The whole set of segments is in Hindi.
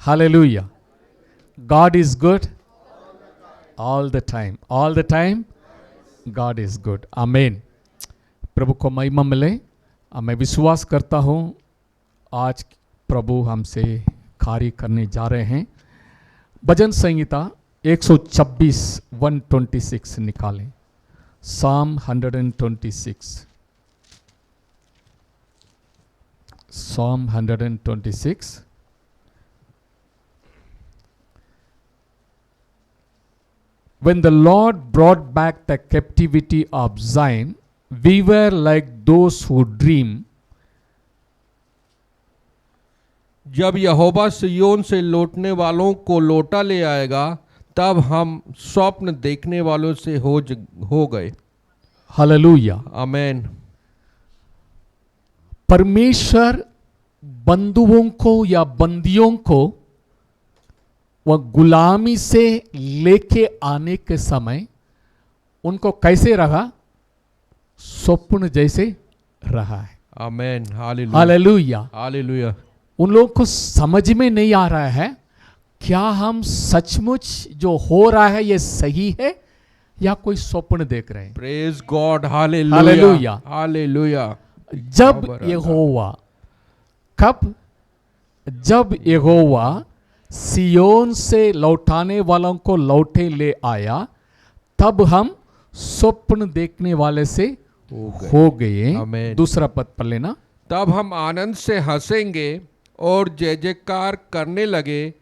Hallelujah. God is good all the time. All the time God is good. Amen. प्रभु को महिमा मिले। मैं विश्वास करता हूँ आज प्रभु हमसे कार्य करने जा रहे हैं। भजन संहिता 126 126 निकालें। Psalm 126। Psalm 126। When the Lord brought back the captivity of Zion, we were like those who dream. जब यहोवा सिय्योन से लौटने वालों को लौटा ले आएगा, तब हम स्वप्न देखने वालों से हो गए। हालेलुया, आमेन। परमेश्वर बंधुओं को या बंदियों को वह गुलामी से लेके आने के समय उनको कैसे रहा? स्वप्न जैसे रहा है। आमेन। Hallelujah, hallelujah. उन लोगों को समझ में नहीं आ रहा है क्या हम सचमुच जो हो रहा है ये सही है या कोई स्वप्न देख रहे हैं। Praise God. Hallelujah, hallelujah, hallelujah. जब यहोवा सियोन से लौटाने वालों को लौटे ले आया, तब हम स्वप्न देखने वाले से हो गए। दूसरा पद पढ़ लेना। तब हम आनंद से हंसेंगे और जय जयकार करने लगे।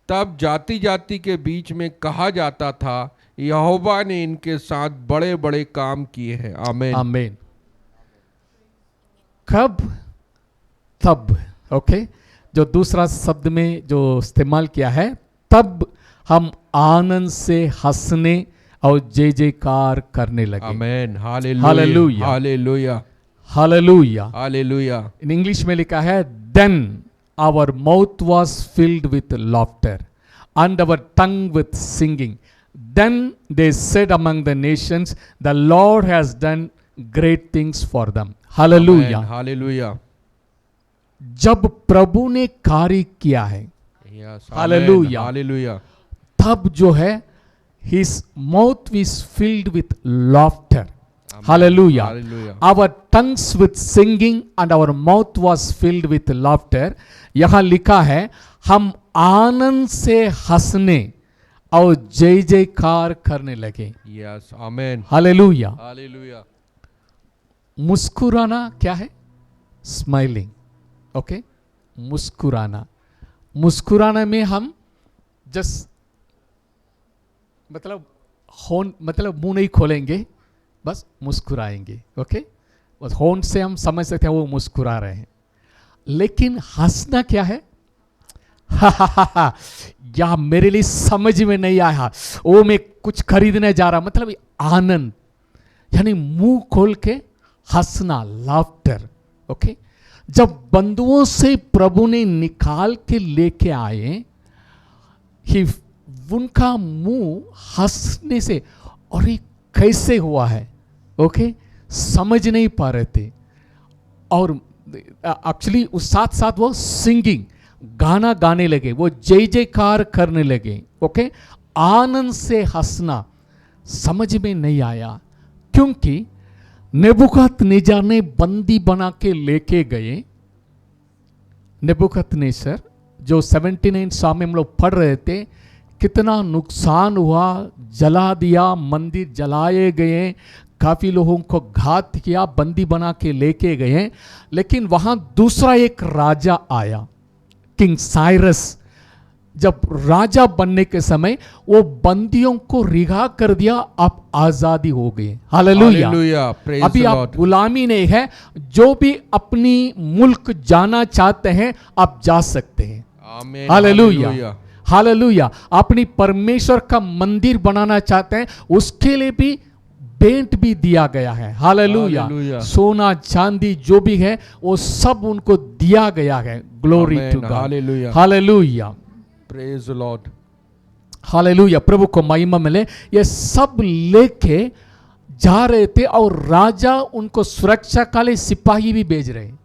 तब जाति जाति के बीच में कहा जाता था, यहोवा ने इनके साथ बड़े बड़े काम किए हैं। आमीन, आमीन। तब ओके, जो दूसरा शब्द में जो इस्तेमाल किया है, तब हम आनंद से हंसने और जय जयकार करने लगे। आमीन। Hallelujah, hallelujah, hallelujah, hallelujah. In English में लिखा है, then our mouth was filled with laughter and our tongue with singing. Then they said among the nations, the Lord has done great things for them. Hallelujah, hallelujah. जब प्रभु ने कार्य किया है, हालेलुया, हालेलुया, तब जो है his mouth is filled with laughter. Hallelujah. Our tongues with singing and our mouth was filled with laughter. यहाँ लिखा है, हम आनंद से हंसने और जय जयकार करने लगे। Yes, amen. Hallelujah, hallelujah. मुस्कुराना क्या है? स्माइलिंग। ओके, मुस्कुराना। मुस्कुराना में हम जस्ट मतलब मुंह नहीं खोलेंगे, बस मुस्कुराएंगे। ओके, बस होंठ से हम समझ सकते हैं वो मुस्कुरा रहे हैं। लेकिन हंसना क्या है? या मेरे लिए समझ में नहीं आया, वो मैं कुछ खरीदने जा रहा, मतलब आनंद, यानी मुंह खोल के हंसना, लाफ्टर। ओके, जब बंधुओं से प्रभु ने निकाल के लेके आए, उनका मुंह हंसने से, और ये कैसे हुआ है? ओके, समझ नहीं पा रहे थे। और एक्चुअली उस साथ साथ वो सिंगिंग, गाना गाने लगे, वो जय जयकार करने लगे। ओके, आनंद से हंसना समझ में नहीं आया, क्योंकि नेबुकदनेस्सर ने बंदी बना के लेके गए। नेबुकदनेस्सर जो 79 साल में हम लोग पढ़ रहे थे, कितना नुकसान हुआ, जला दिया, मंदिर जलाए गए, काफ़ी लोगों को घात किया, बंदी बना के लेके गए। लेकिन वहाँ दूसरा एक राजा आया, किंग साइरस। जब राजा बनने के समय वो बंदियों को रिहा कर दिया, आप आज़ादी हो गए। हालेलुया। अभी आप गुलामी नहीं है, जो भी अपनी मुल्क जाना चाहते हैं आप जा सकते हैं। Hallelujah, hallelujah. अपनी परमेश्वर का मंदिर बनाना चाहते हैं, उसके लिए भी भेंट भी दिया गया है। हालेलुया। सोना चांदी जो भी है वो सब उनको दिया गया है। Glory to God. Hallelujah, hallelujah, praise the Lord. Hallelujah, प्रभु को महिमा मिले। ये सब लेके जा रहे थे और राजा उनको सुरक्षा के लिए सिपाही भी भेज रहे हैं।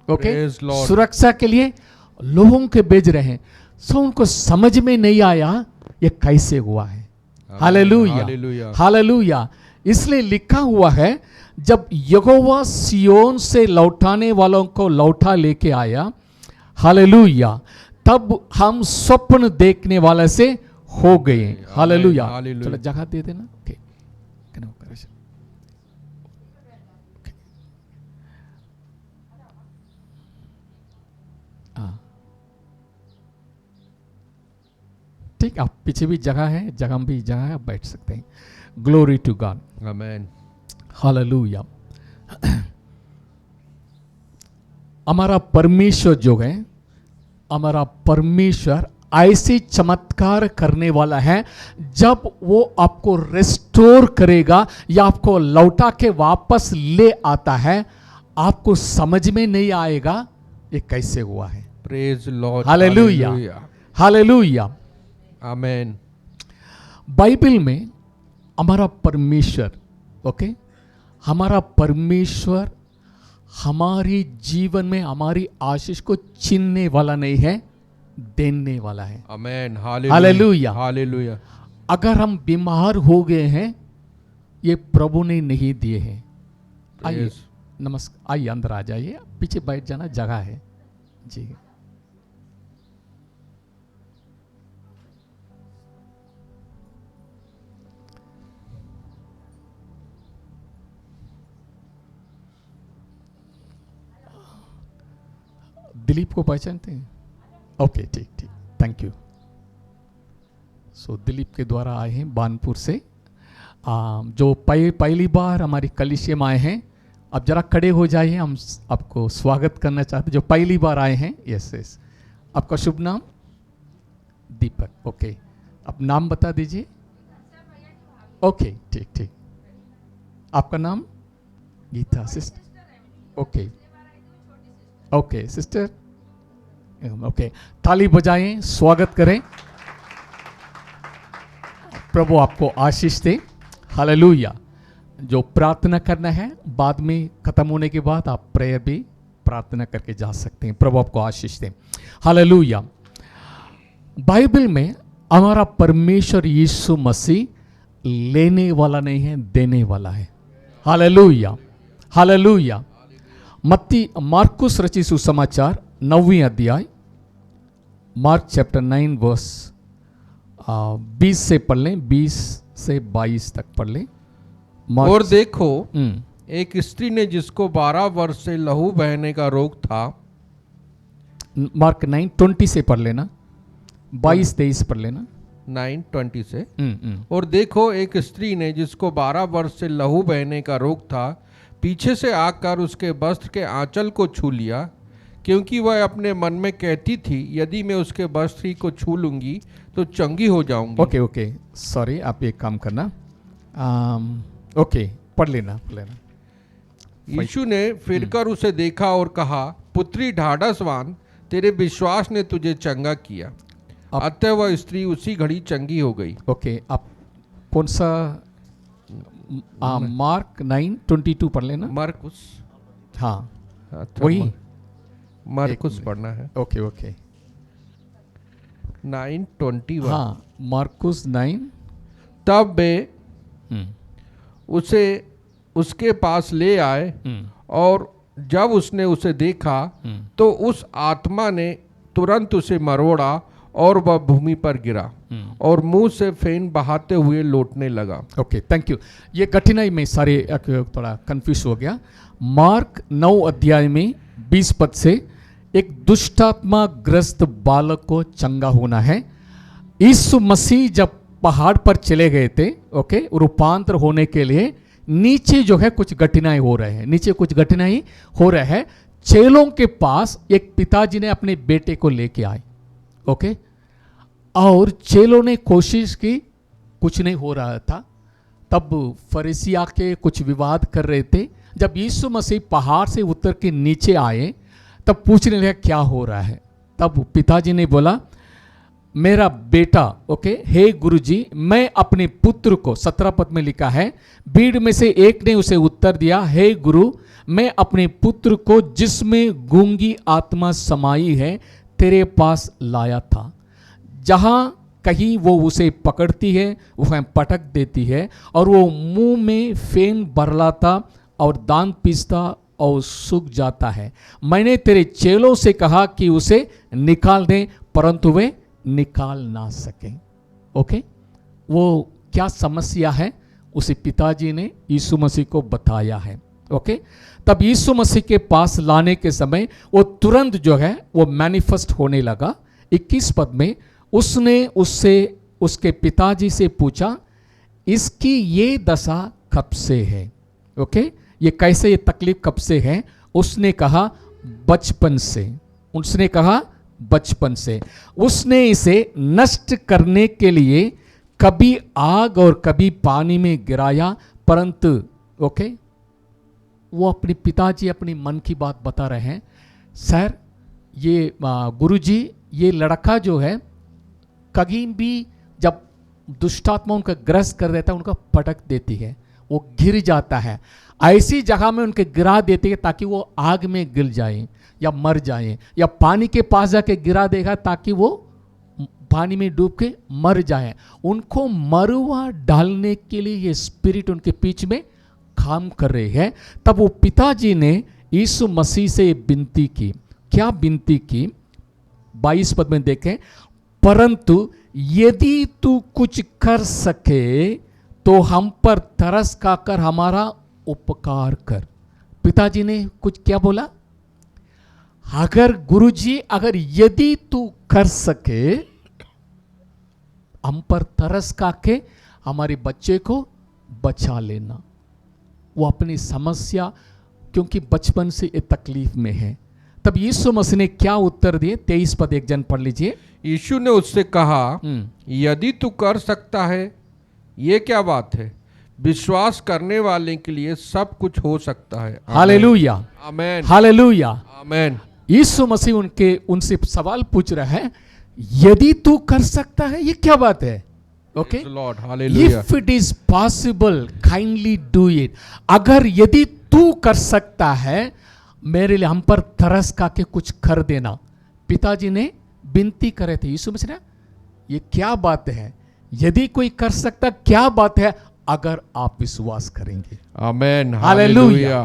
ओके, सुरक्षा के लिए लोगों के भेज रहे हैं। सो उनको समझ में नहीं आया ये कैसे हुआ है। Hallelujah, hallelujah. हालेलुया। इसलिए लिखा हुआ है जब यहोवा सियोन से लौटाने वालों को लौटा लेके आया, हालेलुया, तब हम स्वप्न देखने वाले से हो गए। हालेलुया। हालेलुया। चलो जगह दे देना। ओके, ठीक, आप पीछे भी जगह है, जगह भी जगह है, आप बैठ सकते हैं। Glory to God, amen. Hallelujah. हमारा परमेश्वर जो है, हमारा परमेश्वर ऐसे चमत्कार करने वाला है जब वो आपको रेस्टोर करेगा या आपको लौटा के वापस ले आता है, आपको समझ में नहीं आएगा ये कैसे हुआ है। प्रेज लॉर्ड, हालेलुया, हालेलुया, आमेन। बाइबल में हमारा परमेश्वर, ओके, हमारा परमेश्वर हमारी जीवन में हमारी आशीष को छीनने वाला नहीं है, देने वाला है। Amen, hallelujah. हालेलुया। अगर हम बीमार हो गए हैं, ये प्रभु ने नहीं दिए हैं। आइए, Praise। नमस्कार, आइए अंदर आ जाइए, पीछे बैठ जाना, जगह है जी। दिलीप को पहचानते हैं? ओके, ठीक ठीक, थैंक यू। सो दिलीप के द्वारा आए हैं बानपुर से, जो पहली बार हमारी कलिसिया में आए हैं। अब जरा खड़े हो जाइए, हम आपको स्वागत करना चाहते हैं जो पहली बार आए हैं। यस यस, आपका शुभ नाम? दीपक। ओके, आप नाम बता दीजिए। ओके, ठीक ठीक। आपका नाम? Gita sister. Okay okay sister, okay, ताली बजाएं, स्वागत करें। प्रभु आपको आशीष दे। हालेलुया। जो प्रार्थना करना है बाद में खत्म होने के बाद आप प्रेयर भी प्रार्थना करके जा सकते हैं। प्रभु आपको आशीष दे। हालेलुया। बाइबल में हमारा परमेश्वर यीशु मसीह लेने वाला नहीं है, देने वाला है। Hallelujah, hallelujah. मार्कुस रचित सुसमाचार 9वीं अध्याय, मार्क चैप्टर 9 वर्स 20 से पढ़ लें, 20 से 22 तक पढ़ लें। और देखो, एक स्त्री ने जिसको 12 वर्ष से लहू बहने का रोग था। मार्क 9:20 से पढ़ लेना, 22-23 पढ़ लेना। 9:20 से। और देखो, एक स्त्री ने जिसको 12 वर्ष से लहू बहने का रोग था, पीछे से आकर उसके वस्त्र के आंचल को छू लिया, क्योंकि वह अपने मन में कहती थी, यदि मैं उसके वस्त्र ही को छू लूंगी तो चंगी हो जाऊंगी। ओके ओके, सॉरी, आप एक काम करना, ओके, पढ़ लेना। यीशु ने फिरकर उसे देखा और कहा, पुत्री ढाढ़सवान, तेरे विश्वास ने तुझे चंगा किया। अतः वह स्त्री उसी घड़ी चंगी हो गई। ओके, आप कौन सा? मार्क 9:22 पढ़ लेना। मरकुस, हाँ, वही मरकुस पढ़ना है। Okay okay, 9:21। हाँ, मार्कुस 9। तब वे उसे उसके पास ले आए, और जब उसने उसे देखा तो उस आत्मा ने तुरंत उसे मरोड़ा और वह भूमि पर गिरा और मुंह से फेन बहाते हुए लौटने लगा। Okay, thank you. ये कठिनाई में सारे थोड़ा कंफ्यूज हो गया। मार्क 9 अध्याय में 20 पद से एक दुष्टात्मा ग्रस्त बालक को चंगा होना है। यीशु मसीह जब पहाड़ पर चले गए थे, ओके, रूपांतर होने के लिए, नीचे जो है कुछ कठिनाई हो रहे हैं, नीचे कुछ कठिनाई हो रहा है। चेलों के पास एक पिताजी ने अपने बेटे को लेके आए, ओके, और चेलों ने कोशिश की, कुछ नहीं हो रहा था। तब फरीसी आके कुछ विवाद कर रहे थे। जब यीशु मसीह पहाड़ से उतर के नीचे आए तब पूछने लगा क्या हो रहा है। तब पिताजी ने बोला, मेरा बेटा, ओके, हे गुरुजी, मैं अपने पुत्र को, 17 पद में लिखा है, भीड़ में से एक ने उसे उत्तर दिया, हे गुरु, मैं अपने पुत्र को जिसमें गूंगी आत्मा समाई है तेरे पास लाया था, जहां कहीं वो उसे पकड़ती है, वह पटक देती है और वो मुंह में फेन बरलाता और दांत पीसता और सूख जाता है। मैंने तेरे चेलों से कहा कि उसे निकाल दें, परंतु वे निकाल ना सके। ओके, वो क्या समस्या है उसे पिताजी ने यीशु मसीह को बताया है। ओके, तब यीशु मसीह के पास लाने के समय वो तुरंत जो है वो मैनिफेस्ट होने लगा। 21 पद में उसने उससे उसके पिताजी से पूछा, इसकी ये दशा कब से है? ओके, ये कैसे, ये तकलीफ कब से है? उसने कहा बचपन से। उसने कहा बचपन से। उसने इसे नष्ट करने के लिए कभी आग और कभी पानी में गिराया, परंतु ओके, वो अपने पिताजी अपनी मन की बात बता रहे हैं। सर, ये गुरुजी, ये लड़का जो है कहीं भी जब दुष्टात्मा उनका ग्रस्त कर देता है, उनका पटक देती है, वो गिर जाता है। ऐसी जगह में उनके गिरा देती है ताकि वो आग में गिर जाए या मर जाए, या पानी के पास जाके गिरा देगा ताकि वो पानी में डूब के मर जाए। उनको मरवा डालने के लिए ये स्पिरिट उनके बीच में काम कर रही है। तब वो पिताजी ने यीशु मसीह से विनती की। क्या विनती की? 22 पद में देखें, परंतु यदि तू कुछ कर सके तो हम पर तरस खाकर हमारा उपकार कर। पिताजी ने कुछ क्या बोला? अगर गुरुजी, अगर यदि तू कर सके, हम पर तरस खाके हमारे बच्चे को बचा लेना। वो अपनी समस्या, क्योंकि बचपन से ये तकलीफ में है। तब यीशु मसीह ने क्या उत्तर दिए? 23 पद एक जन पढ़ लीजिए। यीशु ने उससे कहा, यदि तू कर सकता है, ये क्या बात है? विश्वास करने वाले के लिए सब कुछ हो सकता है। हालेलुया, आमेन, हालेलुया, आमेन। यीशु मसीह उनसे सवाल पूछ रहा है, यदि तू कर सकता है, ये क्या बात है? Okay, Lord, hallelujah. If it is possible kindly do it. अगर यदि तू कर सकता है, मेरे लिए हम पर तरस का के कुछ कर देना। पिताजी ने विनती करे थे। यीशु मसीह ने, ये क्या बात है? यदि कोई कर सकता, क्या बात है अगर आप विश्वास करेंगे। आमेन, हालेलुया।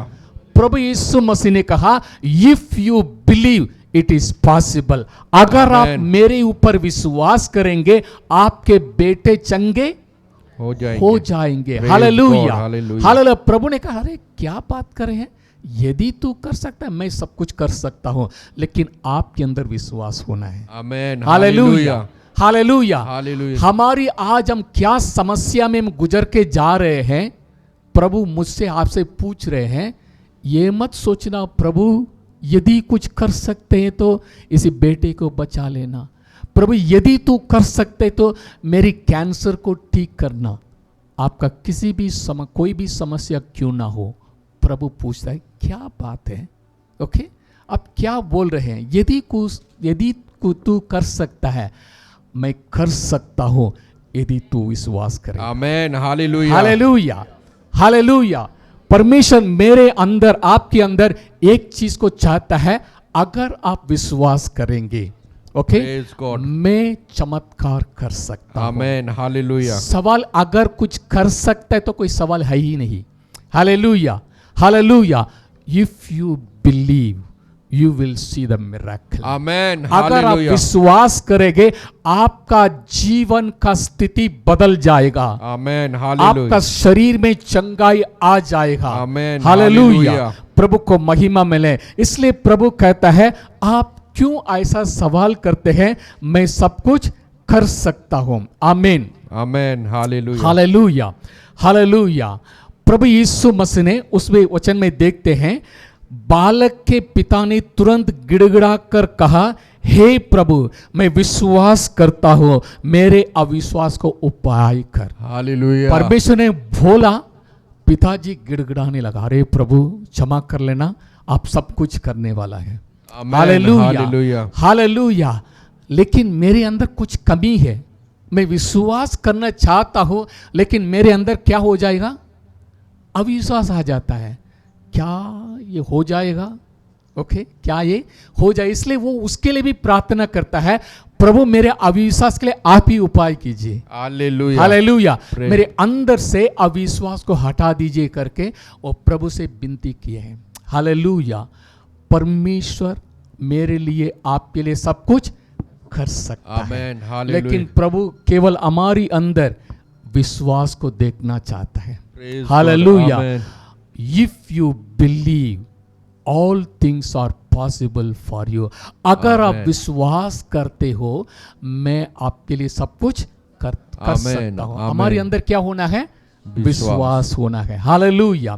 प्रभु यीशु मसीह ने कहा, if you believe it is possible. अगर आप मेरे ऊपर विश्वास करेंगे, आपके बेटे चंगे हो जाएंगे। Hallelujah, hallelujah. प्रभु ने कहा, अरे क्या बात कर रहे हैं? यदि तू कर सकता है, मैं सब कुछ कर सकता हूं, लेकिन आपके अंदर विश्वास होना है। Amen, hallelujah, hallelujah, hallelujah. हमारी आज हम क्या समस्या में हम गुजर के जा रहे हैं, प्रभु मुझसे आपसे पूछ रहे हैं। ये मत सोचना प्रभु यदि कुछ कर सकते हैं तो इसी बेटे को बचा लेना। प्रभु यदि तू कर सकते तो मेरी कैंसर को ठीक करना। आपका किसी भी कोई भी समस्या क्यों ना हो, प्रभु पूछता है क्या बात है। ओके, आप क्या बोल रहे हैं? यदि तू कर सकता है, मैं कर सकता हूं यदि तू विश्वास करे। आमेन, हालेलुया, हालेलुया, हालेलुया। परमेश्वर मेरे अंदर, आपके अंदर एक चीज को चाहता है, अगर आप विश्वास करेंगे, ओके, मैं चमत्कार कर सकता हूं। Amen, hallelujah. सवाल अगर कुछ कर सकता है तो कोई सवाल है ही नहीं। Hallelujah, hallelujah. If you believe you will see the miracle. Amen, अगर आप विश्वास करेंगे, आपका जीवन का स्थिति बदल जाएगा। आमेन, हालेलुया। आपका शरीर में चंगाई आ जाएगा। आमेन, हालेलुया। प्रभु को महिमा मिले। इसलिए प्रभु कहता है, आप क्यों ऐसा सवाल करते हैं? मैं सब कुछ कर सकता हूं। आमीन, आमेन, हालेलुया, हालेलुया, हालेलुया। प्रभु यीशु मसीह ने उसमें वचन में देखते हैं, बालक के पिता ने तुरंत गिड़गिड़ा कर कहा, हे प्रभु, मैं विश्वास करता हूं, मेरे अविश्वास को उपाय कर। हालेलुया। परमेश्वर ने बोला, पिताजी गिड़गिड़ाने लगा, अरे प्रभु क्षमा कर लेना, आप सब कुछ करने वाला है। Hallelujah, hallelujah. लेकिन मेरे अंदर कुछ कमी है, मैं विश्वास करना चाहता हूं, लेकिन मेरे अंदर क्या हो जाएगा? अविश्वास आ जाता है। क्या ये हो जाएगा? ओके, क्या ये हो जाए? इसलिए वो उसके लिए भी प्रार्थना करता है, प्रभु मेरे अविश्वास के लिए आप ही उपाय कीजिए, हालेलुया, हालेलुया, Praise. मेरे अंदर से अविश्वास को हटा दीजिए करके और प्रभु से विनती किए हैं। हालेलुया। परमेश्वर मेरे लिए आपके लिए सब कुछ कर सकता है, आमेन, हालेलुया, लेकिन प्रभु केवल हमारी अंदर विश्वास को देखना चाहता है। Praise God, hallelujah. Amen, if you believe all things are possible for you. अगर आप Amen. विश्वास करते हो मैं आपके लिए सब कुछ कर Amen. सकता हूं। Amen. हमारे अंदर क्या होना है? विश्वास। विश्वास होना है। हालेलुया।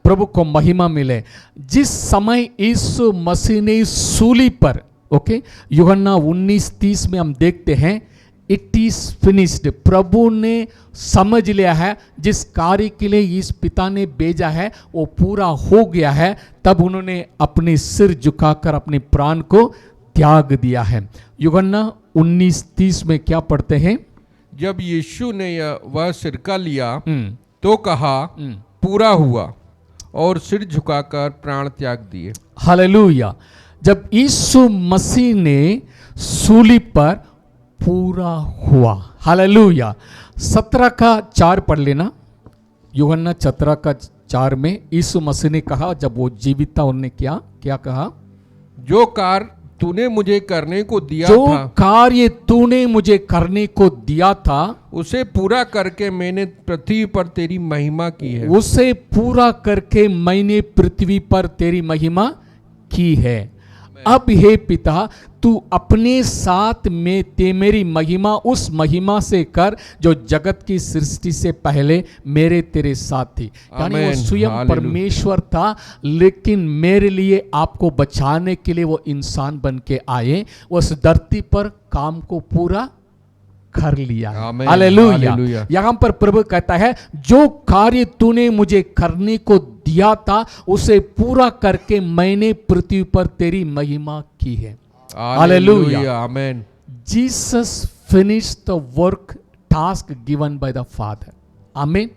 प्रभु को महिमा मिले। जिस समय यीशु मसीह ने सूली पर, ओके, यूहन्ना 19:30 में हम देखते हैं इट इज फिनिश्ड। प्रभु ने समझ लिया है जिस कार्य के लिए इस पिता ने भेजा है वो पूरा हो गया है, तब उन्होंने अपने सिर झुकाकर अपने प्राण को त्याग दिया है। यूहन्ना 19:30 में क्या पढ़ते हैं? जब यीशु ने वह सिरका लिया हम्म, तो कहा पूरा हुआ और सिर झुकाकर प्राण त्याग दिए। हालेलुया। जब यीशु मसीह ने सूली पर पूरा हुआ, हालेलुया। 17:4 पढ़ लेना। यूहन्ना 17:4 में यीशु मसीह ने कहा, जब वो जीवित था उन्होंने क्या कहा? जो कार्य तूने मुझे करने को दिया जो था कार्य तूने मुझे करने को दिया था उसे पूरा करके मैंने पृथ्वी पर तेरी महिमा की है। उसे पूरा करके मैंने पृथ्वी पर तेरी महिमा की है। अब हे पिता तू अपने साथ में मेरी महिमा उस महिमा से कर जो जगत की सृष्टि से पहले मेरे तेरे साथ थी। यानी वो आमेन, स्वयं हालेलुया। परमेश्वर था, लेकिन मेरे लिए आपको बचाने के लिए वो इंसान बन के आए, उस धरती पर काम को पूरा कर लिया। आमेन, हालेलुया। हालेलुया। यहां पर प्रभु कहता है जो कार्य तूने मुझे करने को दिया था उसे पूरा करके मैंने पृथ्वी पर तेरी महिमा की है। Hallelujah, amen, Jesus finish the work task given by the father. आमीन।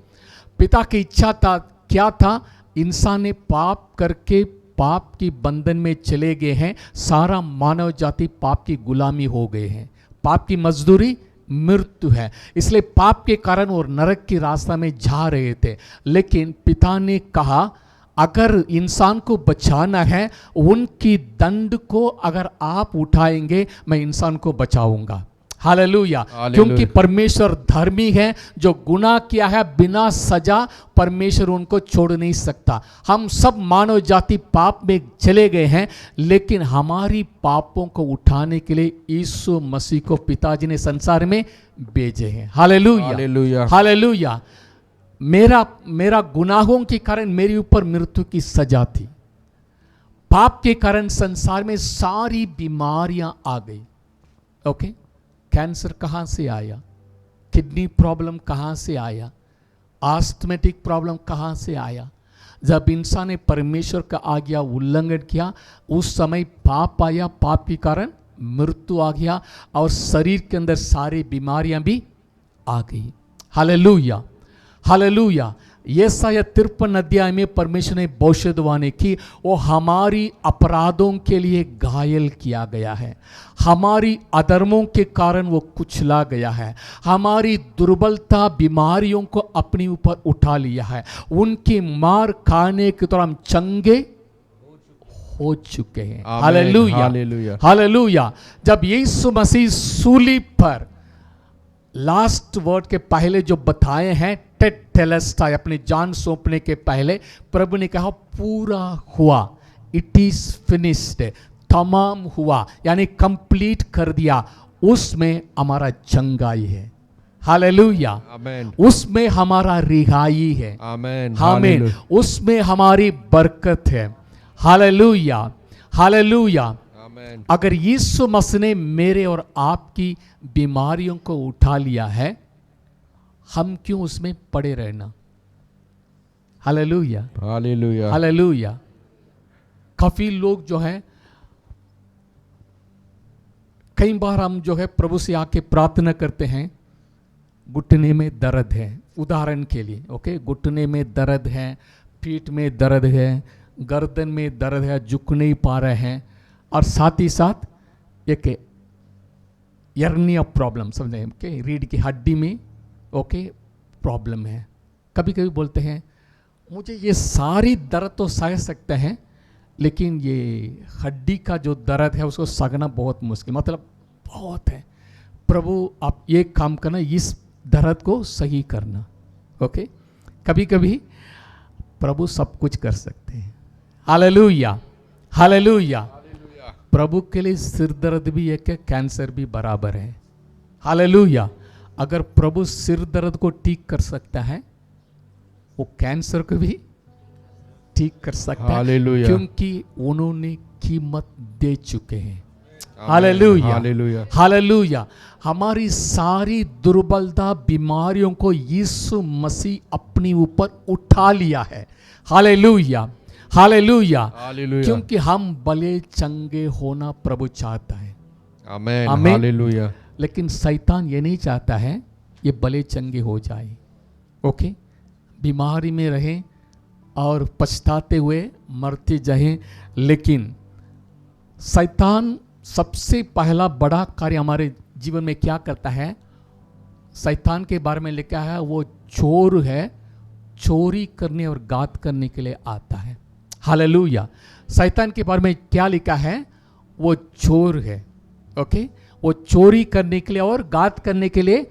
पिता की इच्छा था, क्या था? इंसान ने पाप करके पाप की बंधन में चले गए हैं। सारा मानव जाति पाप की गुलामी हो गए हैं। पाप की मजदूरी मृत्यु है, इसलिए पाप के कारण वो नरक की रास्ता में जा रहे थे। लेकिन पिता ने कहा अगर इंसान को बचाना है, उनकी दंड को अगर आप उठाएंगे मैं इंसान को बचाऊंगा। हालेलुया। क्योंकि परमेश्वर धर्मी है, जो गुनाह किया है बिना सजा परमेश्वर उनको छोड़ नहीं सकता। हम सब मानव जाति पाप में चले गए हैं, लेकिन हमारी पापों को उठाने के लिए यीशु मसीह को पिताजी ने संसार में भेजे हैं। Hallelujah, hallelujah, hallelujah. मेरा गुनाहों के कारण मेरे ऊपर मृत्यु की सजा थी। पाप के कारण संसार में सारी बीमारियां आ गई। ओके, कैंसर कहाँ से आया? किडनी प्रॉब्लम कहाँ से आया? आस्थमेटिक प्रॉब्लम कहाँ से आया? जब इंसान ने परमेश्वर का आज्ञा उल्लंघन किया उस समय पाप आया, पाप के कारण मृत्यु आ गया और शरीर के अंदर सारी बीमारियां भी आ गई। Hallelujah, hallelujah. यशायाह 53 अध्याय में परमेश्वर ने भविष्यवाणी की, वो हमारी अपराधों के लिए घायल किया गया है, हमारी अधर्मों के कारण वो कुचला गया है, हमारी दुर्बलता बीमारियों को अपने ऊपर उठा लिया है, उनकी मार खाने के तो हम चंगे हो चुके हैं। Hallelujah, hallelujah, hallelujah. जब यीशु मसीह सूली पर लास्ट वर्ड के पहले जो बताए हैं टेटेलेस्टाई, अपनी जान सौंपने के पहले प्रभु ने कहा पूरा हुआ, इट इज फिनिश्ड, तमाम हुआ, यानी कंप्लीट कर दिया। उसमें हमारा चंगाई है। हालेलुया, आमेन, उसमें हमारा रिहाई है। आमेन, आमीन। उसमें हमारी बरकत है। Hallelujah, hallelujah. आमेन, अगर यीशु मसीह ने मेरे और आपकी बीमारियों को उठा लिया है, हम क्यों उसमें पड़े रहना? Hallelujah, hallelujah, hallelujah. काफी लोग जो है, कई बार हम जो है प्रभु से आके प्रार्थना करते हैं, घुटने में दर्द है, उदाहरण के लिए, ओके, घुटने में दर्द है, पीठ में दर्द है, गर्दन में दर्द है, झुक नहीं पा रहे हैं, और साथ ही साथ एक यर्निया प्रॉब्लम, समझे ओके, रीढ़ की हड्डी में ओके प्रॉब्लम है। कभी कभी बोलते हैं मुझे ये सारी दर्द तो सह सकते हैं, लेकिन ये हड्डी का जो दर्द है उसको सहना बहुत मुश्किल, मतलब बहुत है। प्रभु आप ये काम करना, इस दर्द को सही करना। ओके, कभी कभी प्रभु सब कुछ कर सकते हैं। Hallelujah, hallelujah. प्रभु के लिए सिर दर्द भी एक है, कैंसर भी बराबर है। हालेलुया। अगर प्रभु सिर दर्द को ठीक कर सकता है, वो कैंसर को भी ठीक कर सकता है, हालेलुया। क्योंकि उन्होंने कीमत दे चुके हैं। Hallelujah, hallelujah. हालेलुया। हमारी सारी दुर्बलता, बीमारियों को यीशु मसीह अपने ऊपर उठा लिया है। Hallelujah, hallelujah. हालेलुया। क्योंकि हम भले चंगे होना प्रभु चाहता है। आमेन, आमेन। हालेलुया। लेकिन शैतान ये नहीं चाहता है ये भले चंगे हो जाए। ओके, बीमारी में रहें और पछताते हुए मरते जाएं। लेकिन शैतान सबसे पहला बड़ा कार्य हमारे जीवन में क्या करता है? शैतान के बारे में लिखा है वो चोर है, चोरी करने और घात करने के लिए आता है। हालेलुया। शैतान के बारे में क्या लिखा है? वो चोर है। ओके, वो चोरी करने के लिए और घात करने के लिए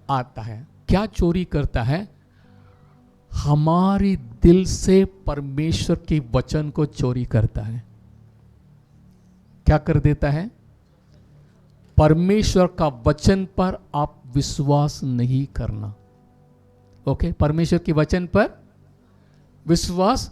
आता है। क्या चोरी करता है? हमारी दिल से परमेश्वर के वचन को चोरी करता है। क्या कर देता है? परमेश्वर का वचन पर आप विश्वास नहीं करना। ओके, परमेश्वर के वचन पर विश्वास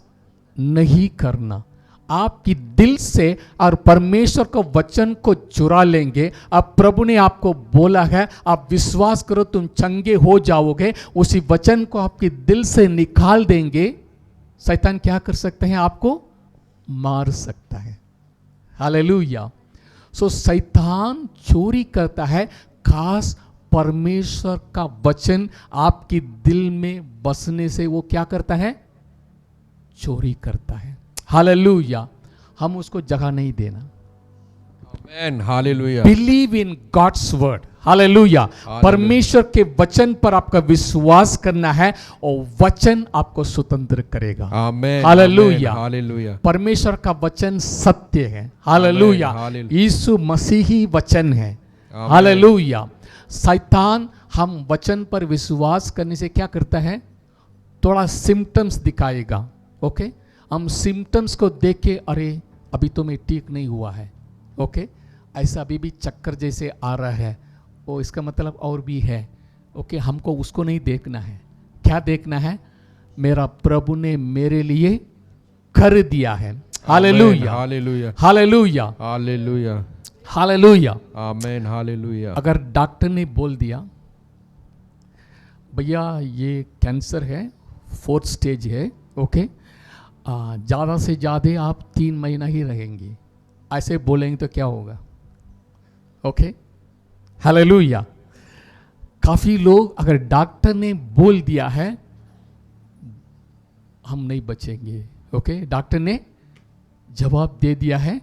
नहीं करना। आपकी दिल से और परमेश्वर का वचन को चुरा लेंगे। अब प्रभु ने आपको बोला है आप विश्वास करो तुम चंगे हो जाओगे, उसी वचन को आपके दिल से निकाल देंगे। शैतान क्या कर सकते हैं? आपको मार सकता है। हालेलुया। सो शैतान चोरी करता है, खास परमेश्वर का वचन आपके दिल में बसने से वो क्या करता है? चोरी करता है। हालेलुया। हम उसको जगह नहीं देना। Amen, hallelujah. Believe in God's word. Hallelujah. परमेश्वर के वचन पर आपका विश्वास करना है और वचन आपको स्वतंत्र करेगा। आमेन, हालेलुया, हालेलुया। परमेश्वर का वचन सत्य है। हालेलुया। हालेलुया। यीशु मसीही वचन है। आमेन। हालेलुया। शैतान हम वचन पर विश्वास करने से क्या करता है? थोड़ा सिम्टम्स दिखाएगा। ओके, हम सिम्टम्स को देख के अरे अभी तो मैं ठीक नहीं हुआ है। ओके, ऐसा अभी भी चक्कर जैसे आ रहा है, वो इसका मतलब और भी है। ओके, हमको उसको नहीं देखना है। क्या देखना है? मेरा प्रभु ने मेरे लिए कर दिया है। Hallelujah, hallelujah, hallelujah, hallelujah, hallelujah. Amen, hallelujah. अगर डॉक्टर ने बोल दिया भैया ये कैंसर है, 4th स्टेज है, ओके, ज़्यादा से ज़्यादा आप 3 महीना ही रहेंगे, ऐसे बोलेंगे तो क्या होगा? Okay, hallelujah. काफ़ी लोग अगर डॉक्टर ने बोल दिया है हम नहीं बचेंगे, ओके, डॉक्टर ने जवाब दे दिया है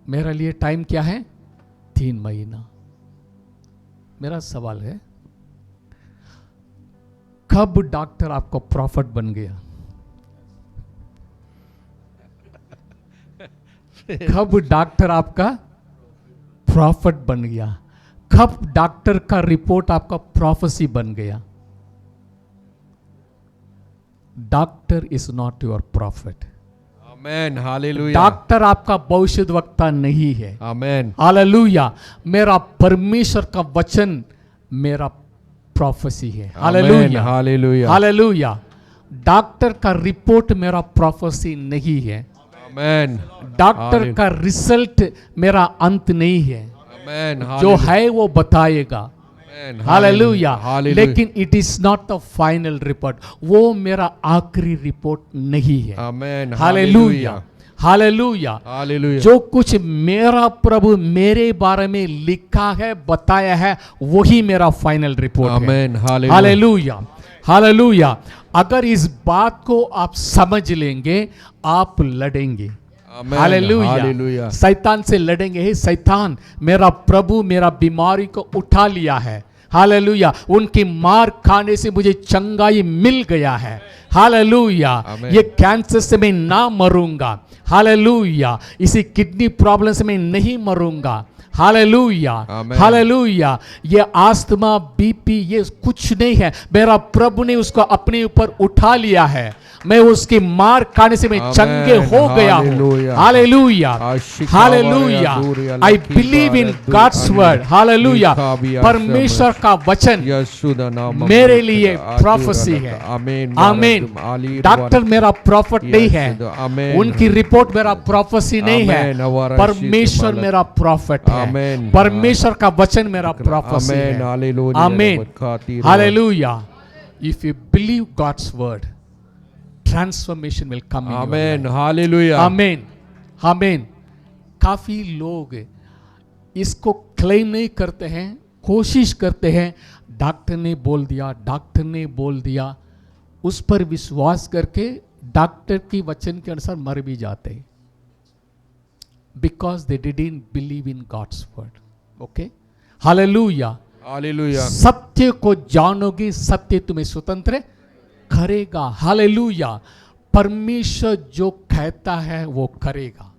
मेरा लिए टाइम क्या है? 3 महीना। मेरा सवाल है कब डॉक्टर आपको प्रॉफिट बन गया? कब डॉक्टर आपका प्रॉफिट बन गया? कब डॉक्टर का रिपोर्ट आपका प्रोफेसी बन गया? Doctor is not your profit. Amen, hallelujah. Doctor आपका भविष्यद्वक्ता नहीं है। Amen, hallelujah. मेरा परमेश्वर का वचन मेरा प्रोफेसी है। Hallelujah, hallelujah, hallelujah. डॉक्टर का रिपोर्ट मेरा प्रोफेसी नहीं है। आमेन, डॉक्टर का रिजल्ट मेरा अंत नहीं है। आमेन, जो है वो बताएगा। आमेन, हालेलुया। हालेलुया। लेकिन it is not the final report, वो मेरा आखिरी रिपोर्ट नहीं है। Amen, hallelujah, hallelujah. हालेलुया। जो कुछ मेरा प्रभु मेरे बारे में लिखा है, बताया है, वही मेरा फाइनल रिपोर्ट है। Amen, hallelujah. Hallelujah, hallelujah. अगर इस बात को आप समझ लेंगे आप लड़ेंगे। Amen. हालेलुया। Hallelujah. शैतान से लड़ेंगे, हे शैतान, मेरा प्रभु मेरा बीमारी को उठा लिया है। हालेलुया। उनकी मार खाने से मुझे चंगाई मिल गया है। हालेलुया। Amen. ये कैंसर से मैं ना मरूंगा। हालेलुया। इसी किडनी प्रॉब्लम से मैं नहीं मरूंगा। हालेलुया। Amen. हालेलुया। ये आस्थमा, बीपी, ये कुछ नहीं है, मेरा प्रभु ने उसको अपने ऊपर उठा लिया है। मैं उसकी मार खाने से मैं Amen. चंगे हो गया हूं। Hallelujah. Hallelujah. Ashika hallelujah. Via दूरिया आई लकी बिलीव इन बारा गॉड्स दूर वर्ड। अली हालेलुया। लिखा भी परमेश्वर का वचन यीशु दा नाम मेरे लिए प्रोफेसी है। आमीन। आमीन। डॉक्टर मेरा प्रॉफिट नहीं है, आमीन। उनकी रिपोर्ट मेरा प्रोफेसी नहीं है, आमीन। हमारा परमेश्वर शीश मेरा प्रॉफिट है। आमीन। परमेश्वर का वचन मेरा प्रोफेसी आमीन। है। हालेलुया। आमीन। खातिर hallelujah. If you believe God's word, transformation will come in your आमीन। लाइफ। हालेलुया। आमीन। आमीन। काफी लोग इसको क्लेम नहीं करते हैं, कोशिश करते हैं, डॉक्टर ने बोल दिया, डॉक्टर ने बोल दिया, उस पर विश्वास करके डॉक्टर की वचन के अनुसार मर भी जाते हैं, because they didn't believe in God's word. Okay. Hallelujah. Hallelujah. सत्य को जानोगे, सत्य तुम्हें स्वतंत्र करेगा। हालेलुया। परमेश्वर जो कहता है वो करेगा।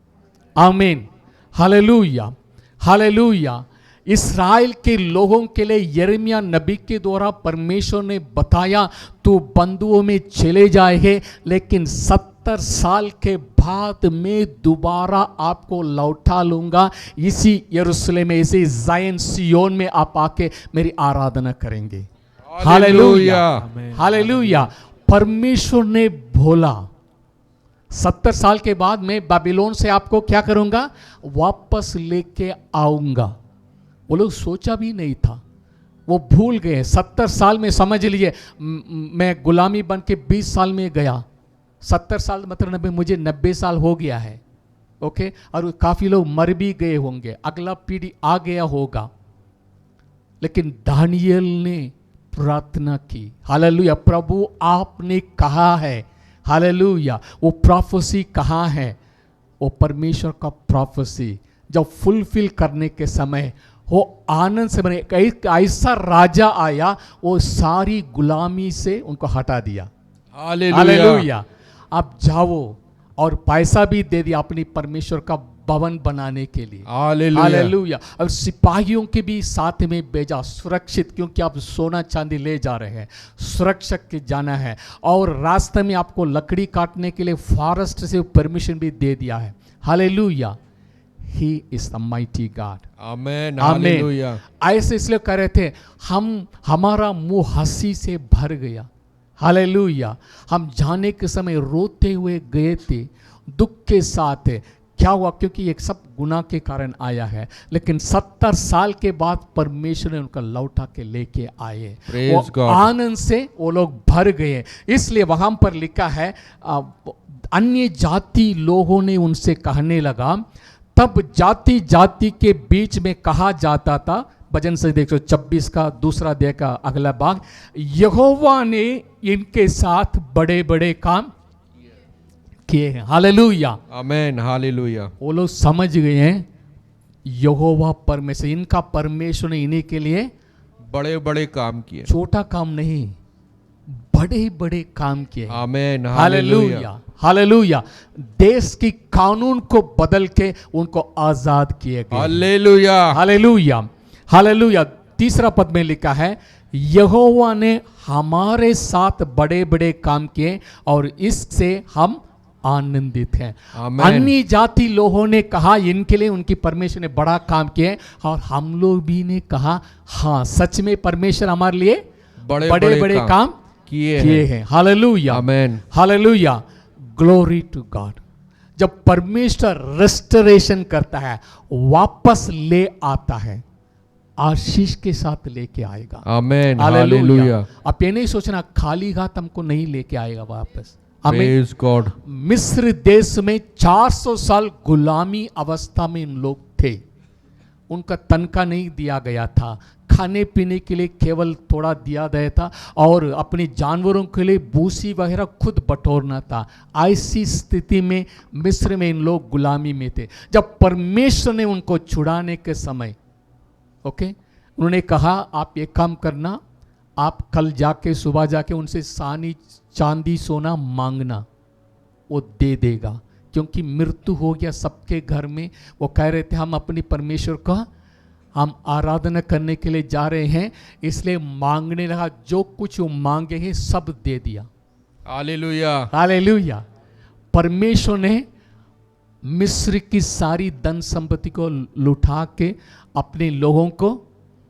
आमीन। हालेलुया। हालेलुया। इस्राएल के लोगों के लिए यिर्मयाह नबी के द्वारा परमेश्वर ने बताया, तू बंधुओं में चले जाएंगे, लेकिन 70 साल के बाद मैं दोबारा आपको लौटा लूंगा, इसी यरूशलेम में, इसी ज़ायन सियोन में आप आके मेरी आराधना करेंगे। हालेलुया। हालेलुया। परमेश्वर ने बोला 70 साल के बाद मैं बाबिलोन से आपको क्या करूंगा, वापस लेके आऊंगा। वो लोग सोचा भी नहीं था, वो भूल गए। 70 साल में समझ लीजिए, मैं गुलामी बन के 20 साल में गया, 70 साल मतलब मुझे 90 साल हो गया है। ओके। और काफी लोग मर भी गए होंगे, अगला पीढ़ी आ गया होगा, लेकिन दानियल ने प्रार्थना की। हालेलुया। प्रभु आपने कहा है, हालेलुया, वो प्रोफेसी कहाँ है, वो परमेश्वर का प्रोफेसी जब फुलफिल करने के समय वो आनंद से बने। एक ऐसा राजा आया, वो सारी गुलामी से उनको हटा दिया। हालेलुया। आप जाओ, और पैसा भी दे दिया अपनी परमेश्वर का भवन बनाने के लिए। हालेलुया। और सिपाहियों के भी साथ में भेजा, सुरक्षित, क्योंकि आप सोना चांदी ले जा रहे हैं, सुरक्षित के जाना है। और रास्ते में आपको लकड़ी काटने के लिए फॉरेस्ट से परमिशन भी दे दिया है। Hallelujah. He is the mighty God. आमीन। आमीन। हालेलुया। ऐसे इसलिए कह रहे थे, हमारा मुंह हंसी से भर गया। हालेलुया। हम जाने के समय रोते हुए गए थे, दुख के साथ। क्या हुआ, क्योंकि ये सब गुनाह के कारण आया है, लेकिन 70 साल के बाद परमेश्वर ने उनका लौटा के लेके आए। Praise वो God. आनंद से वो लोग भर गए। इसलिए वहां पर लिखा है, अन्य जाति लोगों ने उनसे कहने लगा, तब जाति जाति के बीच में कहा जाता था, भजन से 126 का दूसरा अध्याय का अगला भाग, यहोवा ने इनके साथ बड़े बड़े काम किए हैं। हालेलुया। आमीन। हालेलुया। वो लोग समझ गए हैं, यहोवा परमेश्वर, इनका परमेश्वर ने इन्हीं के लिए बड़े बड़े काम किए। छोटा काम नहीं, बड़े बड़े काम किए। आमीन। हालेलुया। हालेलुया। देश की कानून को बदल के उनको आजाद किए गए। हालेलुया। हालेलुया। हालेलुया। तीसरा पद में लिखा है, यहोवा ने हमारे साथ बड़े बड़े काम किए और इससे हम आनंदित हैं। आमीन। अन्य जाति लोगों ने कहा इनके लिए उनकी परमेश्वर ने बड़ा काम किया, और हम लोग भी ने कहा हाँ, सच में परमेश्वर हमारे लिए बड़े बड़े काम किए हैं। हालेलुया। आमीन। हालेलुया। Glory to God. जब परमेश्वर रेस्टोरेशन करता है, वापस ले आता है, आशीष के साथ लेके आएगा। आमीन। हालेलुया। हालेलुया। आप ये नहीं सोचना खाली हाथ हमको नहीं लेके आएगा वापस। Praise God. मिस्र देश में 400 साल गुलामी अवस्था में इन लोग थे, उनका तनखा नहीं दिया गया था, खाने पीने के लिए केवल थोड़ा दिया गया था और अपने जानवरों के लिए भूसी वगैरह खुद बटोरना था। ऐसी स्थिति में मिस्र में इन लोग गुलामी में थे। जब परमेश्वर ने उनको छुड़ाने के समय उन्होंने कहा आप एक काम करना, आप कल जाके सुबह जाके उनसे सानी चांदी सोना मांगना, वो दे देगा। क्योंकि मृत्यु हो गया सबके घर में। वो कह रहे थे हम अपनी परमेश्वर का हम आराधना करने के लिए जा रहे हैं, इसलिए मांगने लगा। जो कुछ वो मांगे हैं सब दे दिया। Hallelujah, hallelujah. परमेश्वर ने मिस्र की सारी धन संपत्ति को लुटा के अपने लोगों को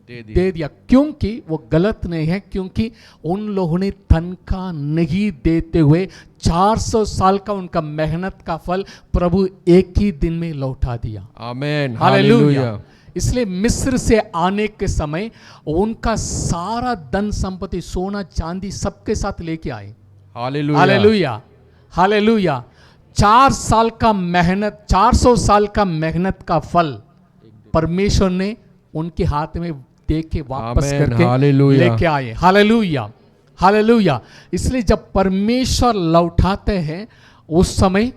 दे दिया। क्योंकि वो गलत नहीं है, क्योंकि उन लोगों ने तनख्वाह नहीं देते हुए 400 साल का उनका मेहनत का फल प्रभु एक ही दिन में लौटा दिया। आमेन, हालेलुया। इसलिए मिस्र से आने के समय उनका सारा धन संपत्ति सोना चांदी सबके साथ लेके आए। Hallelujah, hallelujah, hallelujah. 400 साल का मेहनत का फल परमेश्वर ने उनके हाथ में दे के वापस करके लेके आए। Hallelujah, hallelujah. इसलिए जब परमेश्वर लौटाते हैं उस समय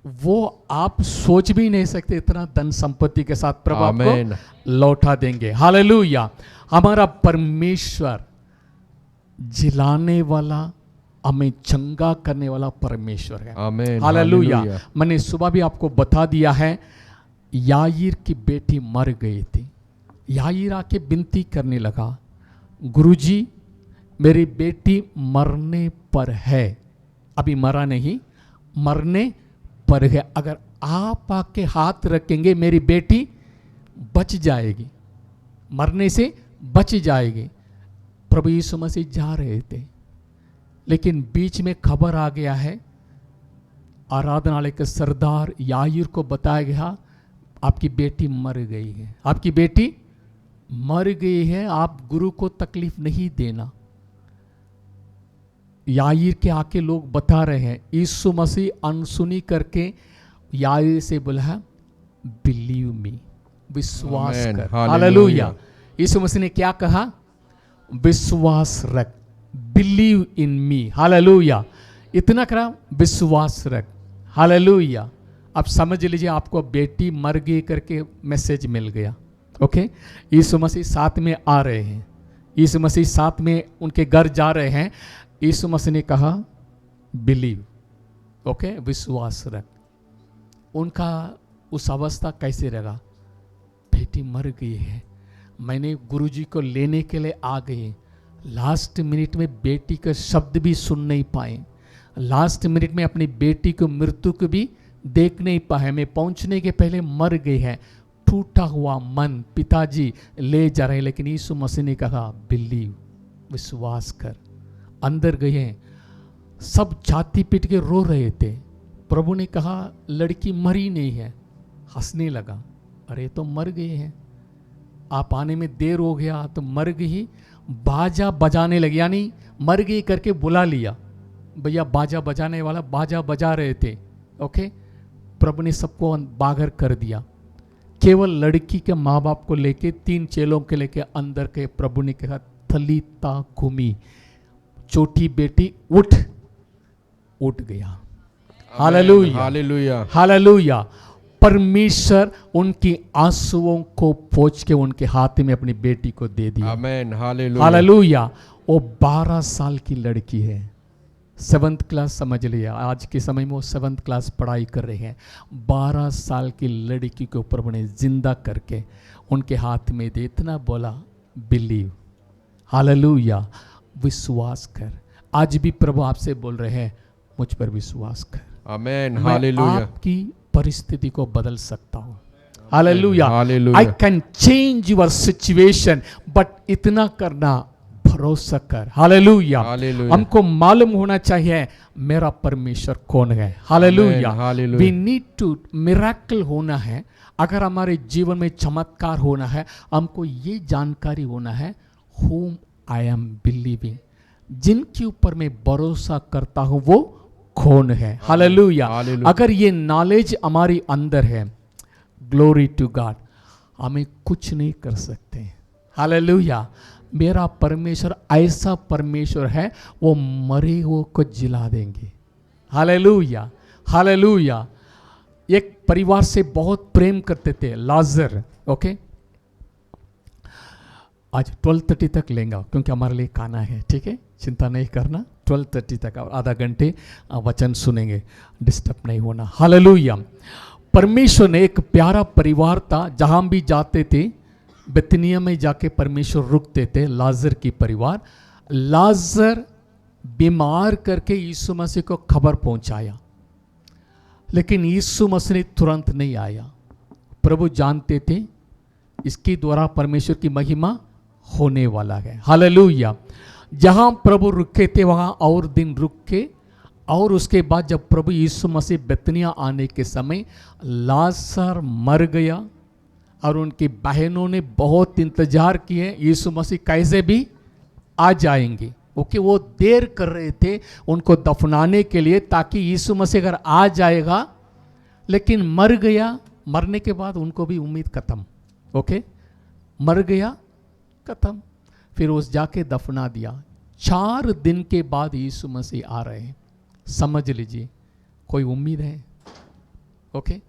वो आप सोच भी नहीं सकते इतना धन संपत्ति के साथ प्रभु आपको लौटा देंगे। हालेलुया। हमारा परमेश्वर जिलाने वाला, हमें चंगा करने वाला परमेश्वर है। Amen, hallelujah. मैंने सुबह भी आपको बता दिया है, याईर की बेटी मर गई थी। याईर आके विनती करने लगा, गुरुजी मेरी बेटी मरने पर है, अभी मरा नहीं, मरने पर है, अगर आप आके हाथ रखेंगे मेरी बेटी बच जाएगी, मरने से बच जाएगी। प्रभु यीशु मसीह जा रहे थे, लेकिन बीच में खबर आ गया है, आराधनालय के सरदार याईर को बताया गया आपकी बेटी मर गई है, आपकी बेटी मर गई है, आप गुरु को तकलीफ नहीं देना। याईर के आके लोग बता रहे हैं। यीशु मसीह अनसुनी करके याईर से बोला बिलीव मी, विश्वास कर। हालेलुया। यीशु मसीह ने क्या कहा? विश्वास रख, बिलीव इन मी। हालेलुया। इतना करा, विश्वास रख। हालेलुया। अब समझ लीजिए आपको बेटी मर गई करके मैसेज मिल गया। यीशु मसीह साथ में आ रहे हैं, यीशु मसीह साथ में उनके घर जा रहे हैं। यीशु मसीह ने कहा बिलीव, विश्वास रख। उनका उस अवस्था कैसे रहा? बेटी मर गई है, मैंने गुरुजी को लेने के लिए आ गए, लास्ट मिनट में बेटी का शब्द भी सुन नहीं पाए, लास्ट मिनट में अपनी बेटी को मृत्यु को भी देख नहीं पाए, मैं पहुंचने के पहले मर गई है। टूटा हुआ मन पिताजी ले जा रहे हैं, लेकिन यीशु मसीह ने कहा बिलीव, विश्वास कर। अंदर गए, सब छाती पीट के रो रहे थे। प्रभु ने कहा लड़की मरी नहीं है, हंसने लगा, अरे तो मर गए हैं, आप आने में देर हो गया तो मर गई। बाजा बजाने लगे, यानी मर गई करके बुला लिया। भैया बाजा बजाने वाला बाजा बजा रहे थे। प्रभु ने सबको बाहर कर दिया, केवल लड़की के माँ बाप को लेके 3 चेलों के लेके अंदर के प्रभु ने कहा थलीता कुमी, छोटी बेटी उठ गया। Hallelujah, hallelujah, hallelujah. परमेश्वर उनकी आंसुओं को पोंछ के उनके हाथ में अपनी बेटी को दे दिया। आमीन, हालेलुया, हालेलुया। वो 12 साल की लड़की है, 7th क्लास समझ लिया, आज के समय में वो 7th क्लास पढ़ाई कर रहे हैं। 12 साल की लड़की को प्रभु ने जिंदा करके उनके हाथ में दे, इतना बोला बिलीव, हालेलुया, विश्वास कर। आज भी प्रभु आपसे बोल रहे हैं मुझ पर विश्वास कर। आमीन, हालेलुया। आपकी परिस्थिति को बदल सकता हूँ। Hallelujah, I can change your situation, but इतना करना भरोसा कर। हालेलुया। हमको मालूम होना चाहिए मेरा परमेश्वर कौन है। Hallelujah. We need to miracle होना है। अगर हमारे जीवन में चमत्कार होना है, हमको ये जानकारी होना है whom I am believing, जिनके ऊपर मैं भरोसा करता हूं वो कौन है। हालेलुया। अगर ये नॉलेज हमारी अंदर है, ग्लोरी टू गॉड, हमें कुछ नहीं कर सकते। हालेलुया। मेरा परमेश्वर ऐसा परमेश्वर है, वो मरे हुए को जिला देंगे। Hallelujah, hallelujah. एक परिवार से बहुत प्रेम करते थे, लाजर। ओके, आज 12:30 तक लेंगे क्योंकि हमारे लिए खाना है, ठीक है, चिंता नहीं करना। 12:30 तक और आधा घंटे वचन सुनेंगे, डिस्टर्ब नहीं होना। हालेलुया। परमेश्वर ने एक प्यारा परिवार था, जहां भी जाते थे बेतनिया में जाके परमेश्वर रुकते थे। लाजर की परिवार, लाजर बीमार करके यीशु मसीह को खबर पहुंचाया, लेकिन यीशु मसीह तुरंत नहीं आया। प्रभु जानते थे इसके द्वारा परमेश्वर की महिमा होने वाला है। हालेलुया। जहां प्रभु रुके थे वहां और दिन रुक के, और उसके बाद जब प्रभु यीशु मसीह बेतनिया आने के समय लाजर मर गया, और उनकी बहनों ने बहुत इंतजार किए यीशु मसीह कैसे भी आ जाएंगे। ओके, वो देर कर रहे थे उनको दफनाने के लिए, ताकि यीशु मसीह अगर आ जाएगा, लेकिन मर गया। मरने के बाद उनको भी उम्मीद खत्म। ओके, मर गया, खत्म। फिर उस जाके दफना दिया। 4 दिन के बाद यीशु मसीह आ रहे हैं। समझ लीजिए, कोई उम्मीद है? ओके,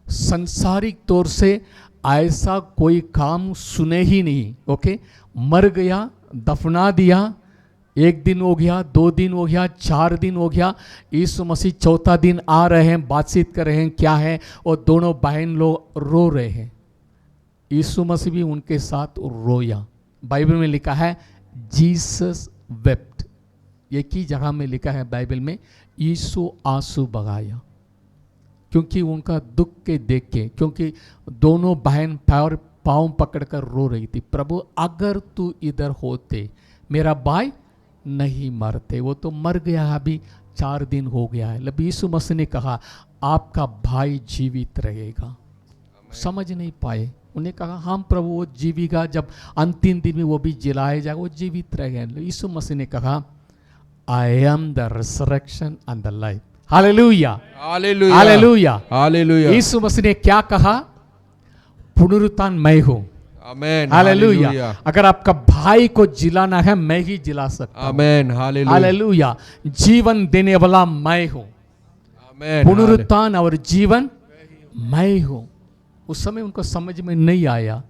संसारिक तौर से ऐसा कोई काम सुने ही नहीं। ओके, मर गया, दफना दिया, 1 दिन हो गया, 2 दिन हो गया, 4 दिन हो गया, यीशु मसीह 4था दिन आ रहे हैं, बातचीत कर रहे हैं, क्या है, और दोनों बहन लोग रो रहे हैं। यीशु मसीह भी उनके साथ रोया। बाइबल में लिखा है जीसस वेप्ट। एक ही जगह में लिखा है बाइबल में, यीशु आंसू बगाया, क्योंकि उनका दुख के देख के, क्योंकि दोनों बहन पाँव पकड़कर रो रही थी, प्रभु अगर तू इधर होते मेरा भाई नहीं मरते, वो तो मर गया, अभी 4 दिन हो गया है। लेकिन यीशु मसीह ने कहा आपका भाई जीवित रहेगा। समझ नहीं पाए, उन्हें कहा हम प्रभु वो जीविका, जब अंतिम दिन में वो भी जिलाया जाएगा, वो जीवित रहेगा। यीशु मसीह ने कहा I am the resurrection and the life. Hallelujah, hallelujah, hallelujah, hallelujah. यीशु मसीह ने क्या कहा? पुनरुत्थान मैं हूं। Amen, hallelujah. अगर आपका भाई को जिलाना है, मैं ही जिला सकता हूं। Amen, hallelujah, hallelujah. जीवन देने वाला मैं हूं। आमेन, पुनरुत्थान और जीवन मैं हूं। उस समय उनको समझ में नहीं आया।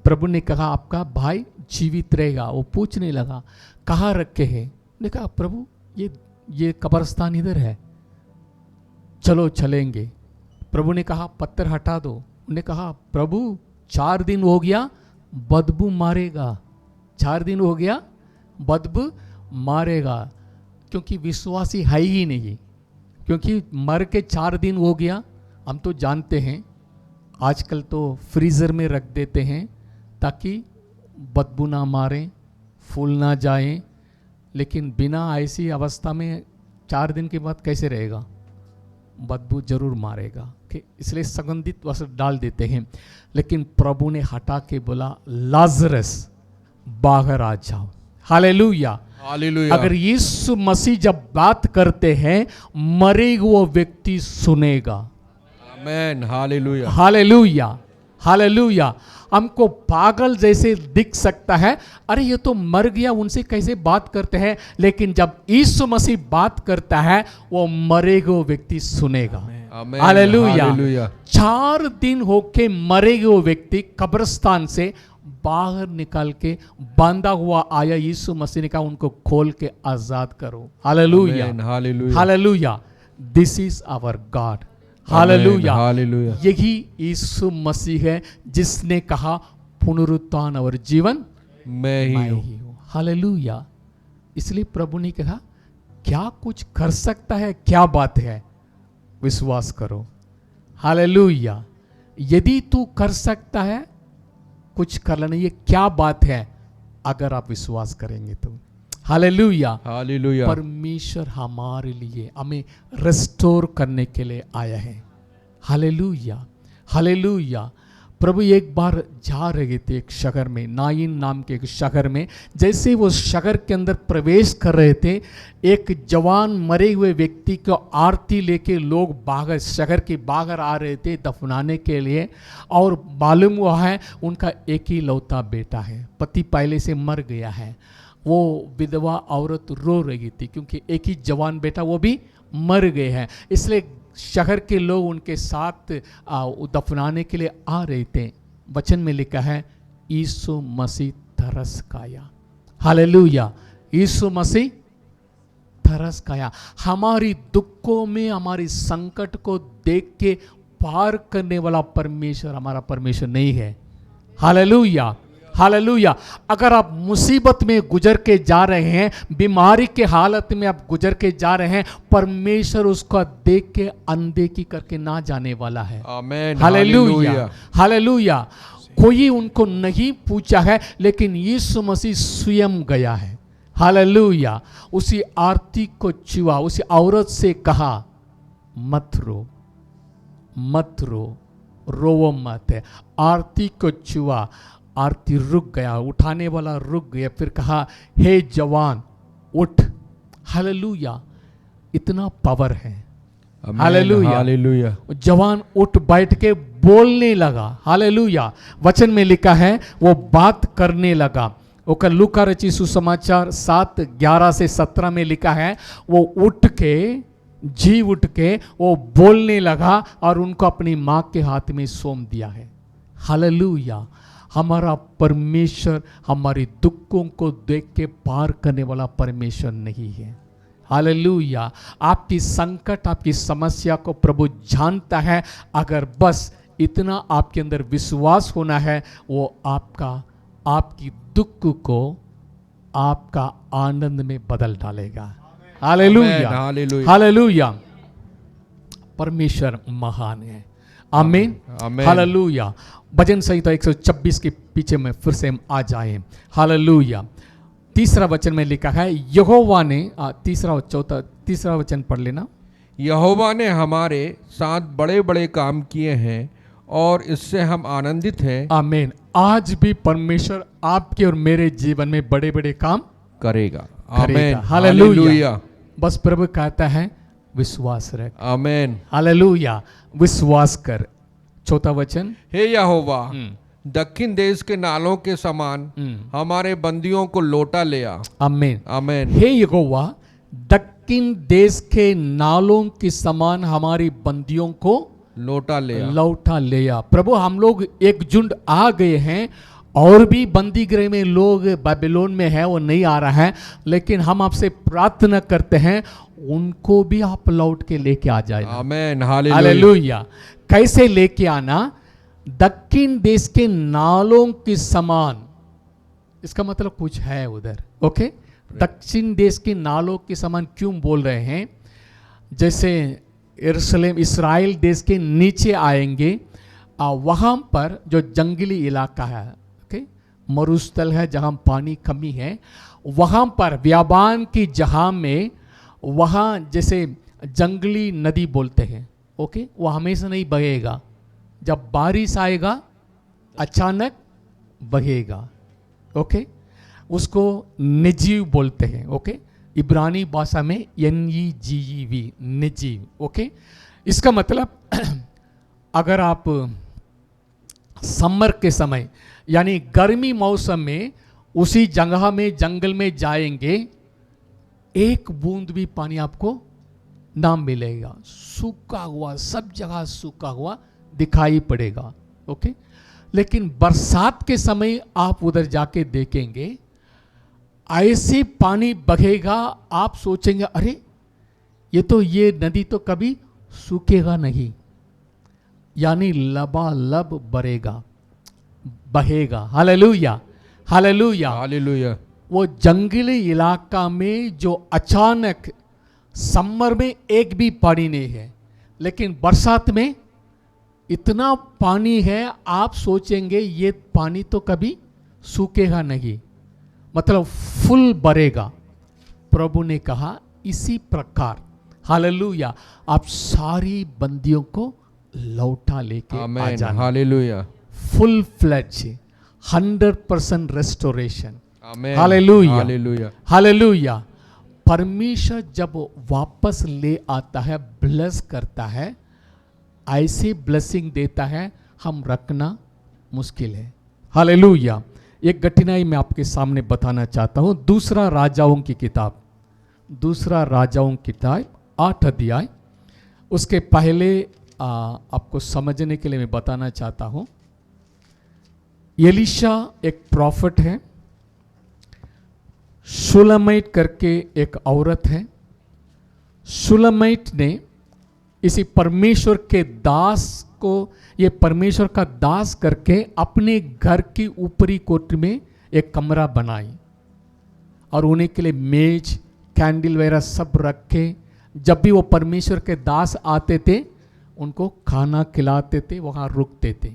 प्रभु ने कहा आपका भाई जीवित रहेगा। वो पूछने लगा कहाँ रखे हैं? ने कहा प्रभु ये कब्रिस्तान इधर है, चलो चलेंगे। प्रभु ने कहा पत्थर हटा दो। उन्होंने कहा प्रभु 4 दिन हो गया, बदबू मारेगा। 4 दिन हो गया, बदबू मारेगा, क्योंकि विश्वासी है ही नहीं। क्योंकि मर के 4 दिन हो गया। हम तो जानते हैं आजकल तो फ्रीज़र में रख देते हैं ताकि बदबू ना मारें, फूल ना जाएं, लेकिन बिना ऐसी अवस्था में 4 दिन के बाद कैसे रहेगा? बदबू जरूर मारेगा। इसलिए सुगंधित वस्त्र डाल देते हैं। लेकिन प्रभु ने हटा के बोला लाजरस बाहर आ जाओ। Hallelujah, hallelujah. अगर यीशु मसीह जब बात करते हैं, मरे वो व्यक्ति सुनेगा। आमेन, हालेलुया, हालेलुया, हालेलुया। हमको पागल जैसे दिख सकता है, अरे ये तो मर गया, उनसे कैसे बात करते हैं, लेकिन जब यीशु मसीह बात करता है, वो मरे वो व्यक्ति सुनेगा। आमेन, हालेलुया। हालेलुया। 4 दिन होके मरे वो व्यक्ति कब्रिस्तान से बाहर निकाल के बांधा हुआ आया। यीशु मसीह ने कहा उनको खोल के आजाद करो। Hallelujah, amen, hallelujah, hallelujah. This is our God. Hallelujah, hallelujah. यही यीशु मसीह है जिसने कहा पुनरुत्थान और जीवन मैं ही हूँ। हालेलुया। इसलिए प्रभु ने कहा क्या कुछ कर सकता है, क्या बात है, विश्वास करो। हालेलुया। यदि तू कर सकता है, कुछ कर लेना, ये क्या बात है, अगर आप विश्वास करेंगे तो। Hallelujah, hallelujah. परमेश्वर हमारे लिए हमें रेस्टोर करने के लिए आया है। Hallelujah, hallelujah. प्रभु एक बार जा रहे थे एक शहर में, नाइन नाम के एक शहर में। जैसे वो शहर के अंदर प्रवेश कर रहे थे, एक जवान मरे हुए व्यक्ति को आरती लेके लोग बाहर, शहर के बाहर आ रहे थे दफनाने के लिए। और मालूम हुआ है उनका एक ही लौता बेटा है, पति पहले से मर गया है। वो विधवा औरत रो रही थी क्योंकि एक ही जवान बेटा वो भी मर गए हैं। इसलिए शहर के लोग उनके साथ दफनाने के लिए आ रहे थे। वचन में लिखा है यीशु मसीह तरस खाया। हालेलुया, यीशु मसीह तरस खाया। हमारी दुखों में, हमारी संकट को देख के पार करने वाला परमेश्वर हमारा परमेश्वर नहीं है। Hallelujah, hallelujah. अगर आप मुसीबत में गुजर के जा रहे हैं, बीमारी के हालत में आप गुजर के जा रहे हैं, परमेश्वर उसको देख के अनदेखी करके ना जाने वाला है। आमीन, हालेलुया, हालेलुया। कोई उनको नहीं पूछा है, लेकिन यीशु मसीह स्वयं गया है। हालेलुया। उसी आरती को छुआ, उसी औरत से कहा मत रो, मत रो, रोवो मत। आरती को छुआ, आरती रुक गया, उठाने वाला रुक गया। फिर कहा हे जवान उठ। हालेलुया, इतना पावर है। Hallelujah, hallelujah. जवान उठ बैठ के बोलने लगा। हालेलुया। वचन में लिखा है वो बात करने लगा। वो लूका रचित सुसमाचार 7:11 से 17 में लिखा है वो उठ के, जी उठ के वो बोलने लगा और उनको अपनी माँ के हाथ में सौंप दिया है। हालेलुया। हमारा परमेश्वर हमारे दुखों को देख के पार करने वाला परमेश्वर नहीं है। हालेलुया। आपकी संकट, आपकी समस्या को प्रभु जानता है। अगर बस इतना आपके अंदर विश्वास होना है, वो आपकी दुख को आपका आनंद में बदल डालेगा। Hallelujah, hallelujah, hallelujah. परमेश्वर महान है। आमीन, आमीन। हालेलुया। भजन संहिता 126 के पीछे में फिर से हम आ जाएं। हालेलुया। तीसरा वचन में लिखा है यहोवा ने, तीसरा वचन पढ़ लेना। यहोवा ने हमारे साथ बड़े बड़े काम किए हैं और इससे हम आनंदित हैं। आमीन। आज भी परमेश्वर आपके और मेरे जीवन में बड़े बड़े काम करेगा। करेगा। आमीन, हालेलुया। बस प्रभु कहता है विश्वास रख। आमीन। हालेलुया, विश्वास कर। चौथा वचन, हे यहोवा दक्षिण देश के नालों के समान हमारे बंदियों को लौटा ले आ। आमीन, आमीन। हे यहोवा दक्षिण देश के नालों के समान हमारी बंदियों को लौटा ले आ। लौटा ले आ। प्रभु हम लोग एक झुंड आ गए हैं, और भी बंदी गृह में लोग बाबिलोन में है, वो नहीं आ रहा है, लेकिन हम आपसे प्रार्थना करते हैं उनको भी आप लौट के लेके आ जाए। आमीन, हालेलुया। कैसे लेके आना? दक्षिण देश के नालों के समान। इसका मतलब कुछ है उधर। ओके, दक्षिण देश के नालों के समान क्यों बोल रहे हैं? जैसे यरूशलेम इस्राएल देश के नीचे आएंगे, वहाँ पर जो जंगली इलाका है, ओके, मरुस्थल है जहाँ पानी कमी है, वहाँ पर व्यापान की जहाँ में, वहाँ जैसे जंगली नदी बोलते हैं, ओके, वो हमेशा नहीं बहेगा। जब बारिश आएगा अचानक बहेगा। ओके, उसको निजीव बोलते हैं। ओके, इब्रानी भाषा में NEGEV, निजीव। ओके, इसका मतलब अगर आप समर के समय यानी गर्मी मौसम में उसी जगह में जंगल में जाएंगे, एक बूंद भी पानी आपको ना मिलेगा, सूखा हुआ, सब जगह सूखा हुआ दिखाई पड़ेगा। ओके, लेकिन बरसात के समय आप उधर जाके देखेंगे ऐसे पानी बहेगा, आप सोचेंगे अरे ये नदी तो कभी सूखेगा नहीं, यानी लबालब बहेगा। Hallelujah, hallelujah, hallelujah. वो जंगली इलाका में जो अचानक समर में एक भी पानी नहीं है, लेकिन बरसात में इतना पानी है, आप सोचेंगे ये पानी तो कभी सूखेगा नहीं, मतलब फुल भरेगा। प्रभु ने कहा इसी प्रकार हालेलुया आप सारी बंदियों को लौटा लेके आ आमीन, जाना। Hallelujah. Full fledged 100% restoration. Amen, hallelujah, hallelujah, hallelujah. परमेश्वर जब वापस ले आता है, ब्लेस करता है, ऐसी ब्लेसिंग देता है हम रखना मुश्किल है। हालेलुया। एक कठिनाई मैं आपके सामने बताना चाहता हूं। दूसरा राजाओं की किताब 8 अध्याय, उसके पहले आपको समझने के लिए मैं बताना चाहता हूं। एलीशा एक प्रॉफिट है, शुलमाइट करके एक औरत है। शुलमाइट ने इसी परमेश्वर के दास को, ये परमेश्वर का दास करके अपने घर की ऊपरी कोठरी में एक कमरा बनाई और उन्हीं के लिए मेज, कैंडल वगैरह सब रखे। जब भी वो परमेश्वर के दास आते थे उनको खाना खिलाते थे, वहाँ रुकते थे,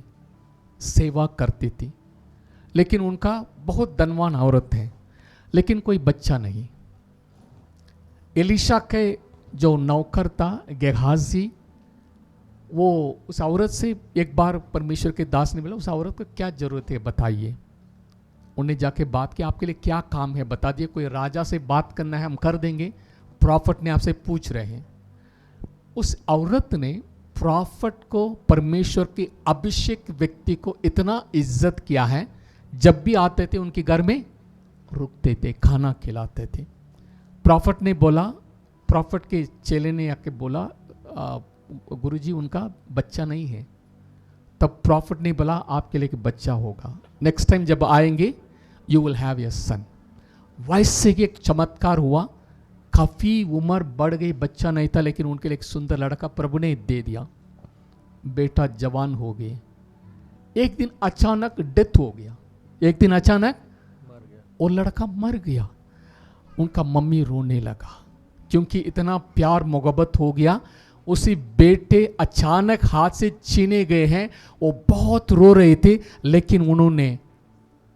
सेवा करती थी। लेकिन उनका बहुत धनवान औरत है, लेकिन कोई बच्चा नहीं। एलीशा के जो नौकर था गेहाजी, वो उस औरत से एक बार परमेश्वर के दास ने बोला, उस औरत को क्या जरूरत है बताइए। उन्हें जाके बात की, आपके लिए क्या काम है बता दिए। कोई राजा से बात करना है हम कर देंगे, प्रॉफिट ने आपसे पूछ रहे हैं। उस औरत ने प्रॉफिट को, परमेश्वर के अभिषेक व्यक्ति को इतना इज्जत किया है, जब भी आते थे उनके घर में रुकते थे, खाना खिलाते थे। प्रॉफिट ने बोला, प्रॉफिट के चेले ने आके बोला, गुरुजी उनका बच्चा नहीं है। तब प्रॉफिट ने बोला आपके लिए एक बच्चा होगा, नेक्स्ट टाइम जब आएंगे you will have your son. वैसे ही एक चमत्कार हुआ, काफी उम्र बढ़ गई, बच्चा नहीं था, लेकिन उनके लिए एक सुंदर लड़का प्रभु ने दे दिया। बेटा जवान हो गए। एक दिन अचानक डेथ हो गया, एक दिन अचानक मर गया, और लड़का मर गया। उनका मम्मी रोने लगा, क्योंकि इतना प्यार मोहब्बत हो गया। उसी बेटे अचानक हाथ से छीने गए हैं, वो बहुत रो रहे थे, लेकिन उन्होंने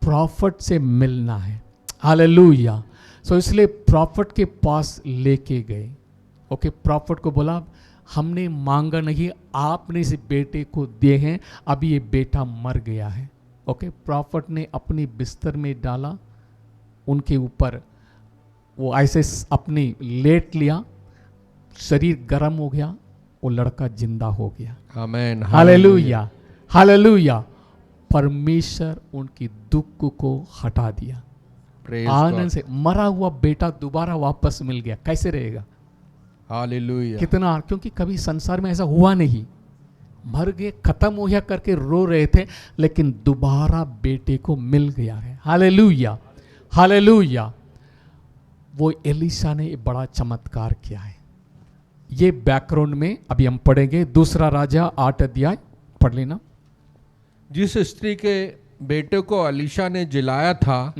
प्रॉफिट से मिलना है। हालेलुया। सो इसलिए प्रॉफिट के पास लेके गए। ओके, प्रॉफिट को बोला हमने मांगा नहीं, आपने इस बेटे को दिए हैं, अभी ये बेटा मर गया है। ओके, प्रॉफिट ने अपनी बिस्तर में डाला, उनके ऊपर वो ऐसे अपनी लेट लिया, शरीर गर्म हो गया, वो लड़का जिंदा हो गया। आमेन, हालेलुया, हालेलुया। परमेश्वर उनकी दुख को हटा दिया। Praise आनंद God. से मरा हुआ बेटा दोबारा वापस मिल गया, कैसे रहेगा? हालेलुया। कितना, क्योंकि कभी संसार में ऐसा हुआ नहीं। मर गए, खत्म हो गया करके रो रहे थे, लेकिन दोबारा बेटे को मिल गया है। Hallelujah, hallelujah. वो एलीशा ने बड़ा चमत्कार किया है। ये बैकग्राउंड में अभी हम पढ़ेंगे। दूसरा राजा 8 अध्याय पढ़ लेना। जिस स्त्री के बेटे को एलीशा ने जिलाया था,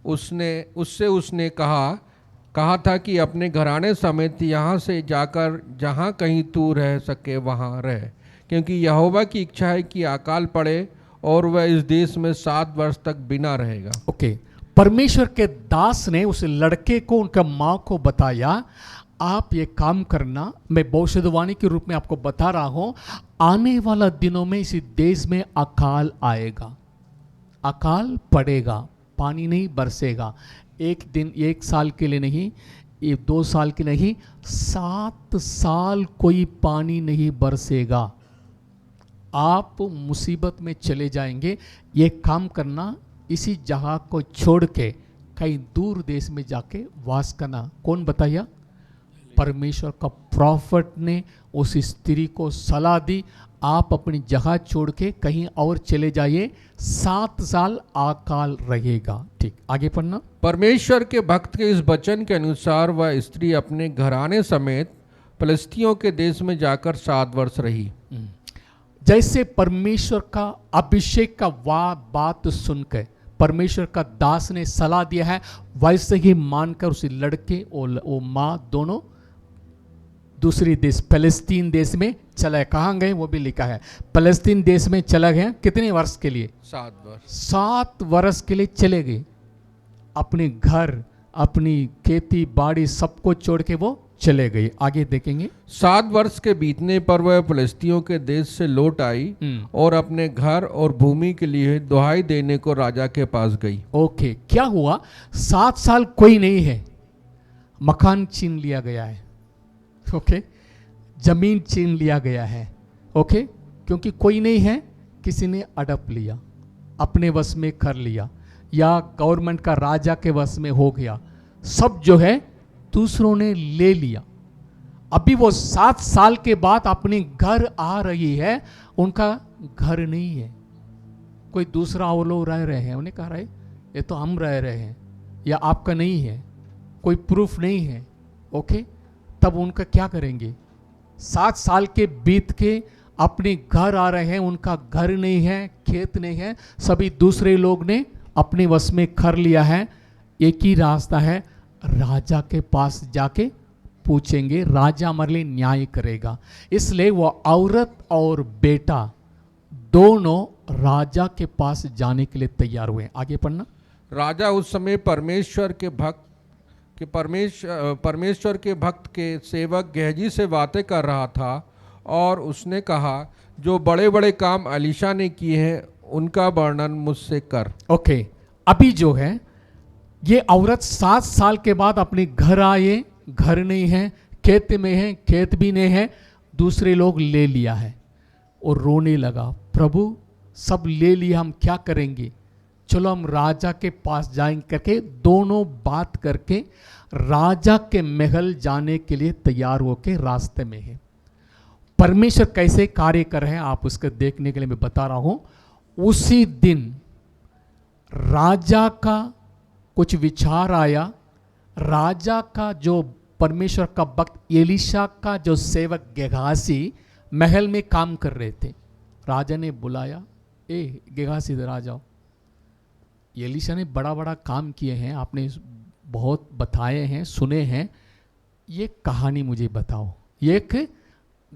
उसने कहा था कि अपने घराने समेत यहाँ से जाकर जहाँ कहीं तू रह सके वहाँ रह, क्योंकि यहोवा की इच्छा है कि अकाल पड़े और वह इस देश में 7 वर्ष तक बिना रहेगा। ओके, परमेश्वर के दास ने उस लड़के को, उनका माँ को बताया, आप ये काम करना, मैं भविष्यवाणी के रूप में आपको बता रहा हूं, आने वाला दिनों में इसी देश में अकाल आएगा, अकाल पड़ेगा, पानी नहीं बरसेगा। एक दिन, 1 साल के लिए नहीं, 2 साल के नहीं, 7 साल कोई पानी नहीं बरसेगा। आप मुसीबत में चले जाएंगे। ये काम करना, इसी जगह को छोड़ के कहीं दूर देश में जाके वास करना। कौन बताया? परमेश्वर का प्रॉफिट ने उस स्त्री को सलाह दी, आप अपनी जगह छोड़ के कहीं और चले जाइए, 7 साल अकाल रहेगा। ठीक, आगे पढ़ना। परमेश्वर के भक्त के इस वचन के अनुसार वह स्त्री अपने घराने समेत फलिस्तियों के देश में जाकर 7 वर्ष रही। जैसे परमेश्वर का अभिषेक का बात सुनकर परमेश्वर का दास ने सलाह दिया है, वैसे ही मानकर उस लड़के और वो माँ दोनों दूसरी देश, फलस्तीन देश में चले। कहाँ गए वो भी लिखा है, फलस्तीन देश में चला गया। कितने वर्ष के लिए? 7 वर्ष। 7 वर्ष के लिए चले गए। अपने घर, अपनी खेती बाड़ी सबको छोड़ के वो चले गए। आगे देखेंगे। 7 वर्ष के बीतने पर वह फिलिस्तियों के देश से लौट आई और अपने घर और भूमि के लिए दुहाई देने को राजा के पास गई। ओके, क्या हुआ? 7 साल कोई नहीं है, मकान छीन लिया गया है। ओके, जमीन छीन लिया गया है। ओके, क्योंकि कोई नहीं है, किसी ने अडप लिया, अपने वश में कर लिया, या गवर्नमेंट का राजा के वश में हो गया। सब जो है दूसरों ने ले लिया। अभी वो 7 साल के बाद अपने घर आ रही है, उनका घर नहीं है, कोई दूसरा वो लोग रह रहे हैं। उन्हें कहा रहे ये तो हम रह रहे हैं, या आपका नहीं है, कोई प्रूफ नहीं है। ओके, तब उनका क्या करेंगे? 7 साल के बीत के अपने घर आ रहे हैं, उनका घर नहीं है, खेत नहीं है, सभी दूसरे लोग ने अपने वश में कर लिया है। एक ही रास्ता है, राजा के पास जाके पूछेंगे, राजा हमारे लिए न्याय करेगा। इसलिए वो औरत और बेटा दोनों राजा के पास जाने के लिए तैयार हुए। आगे पढ़ना। राजा उस समय परमेश्वर के भक्त के सेवक गेहजी से बातें कर रहा था, और उसने कहा, जो बड़े बड़े काम एलीशा ने किए हैं उनका वर्णन मुझसे कर। ओके, अभी जो है ये औरत 7 साल के बाद अपने घर आए, घर नहीं है, खेत में है, खेत भी नहीं है, दूसरे लोग ले लिया है, और रोने लगा, प्रभु सब ले लिया, हम क्या करेंगे? चलो हम राजा के पास जाएंगे करके दोनों बात करके राजा के महल जाने के लिए तैयार होके रास्ते में है। परमेश्वर कैसे कार्य कर रहे हैं आप उसको देखने के लिए मैं बता रहा हूं। उसी दिन राजा का कुछ विचार आया। राजा का जो परमेश्वर का भक्त एलीशा का जो सेवक गेहासी महल में काम कर रहे थे, राजा ने बुलाया, ए गेहासी इधर आ जाओ, एलीशा ने बड़ा बड़ा काम किए हैं, आपने बहुत बताए हैं, सुने हैं, ये कहानी मुझे बताओ, ये एक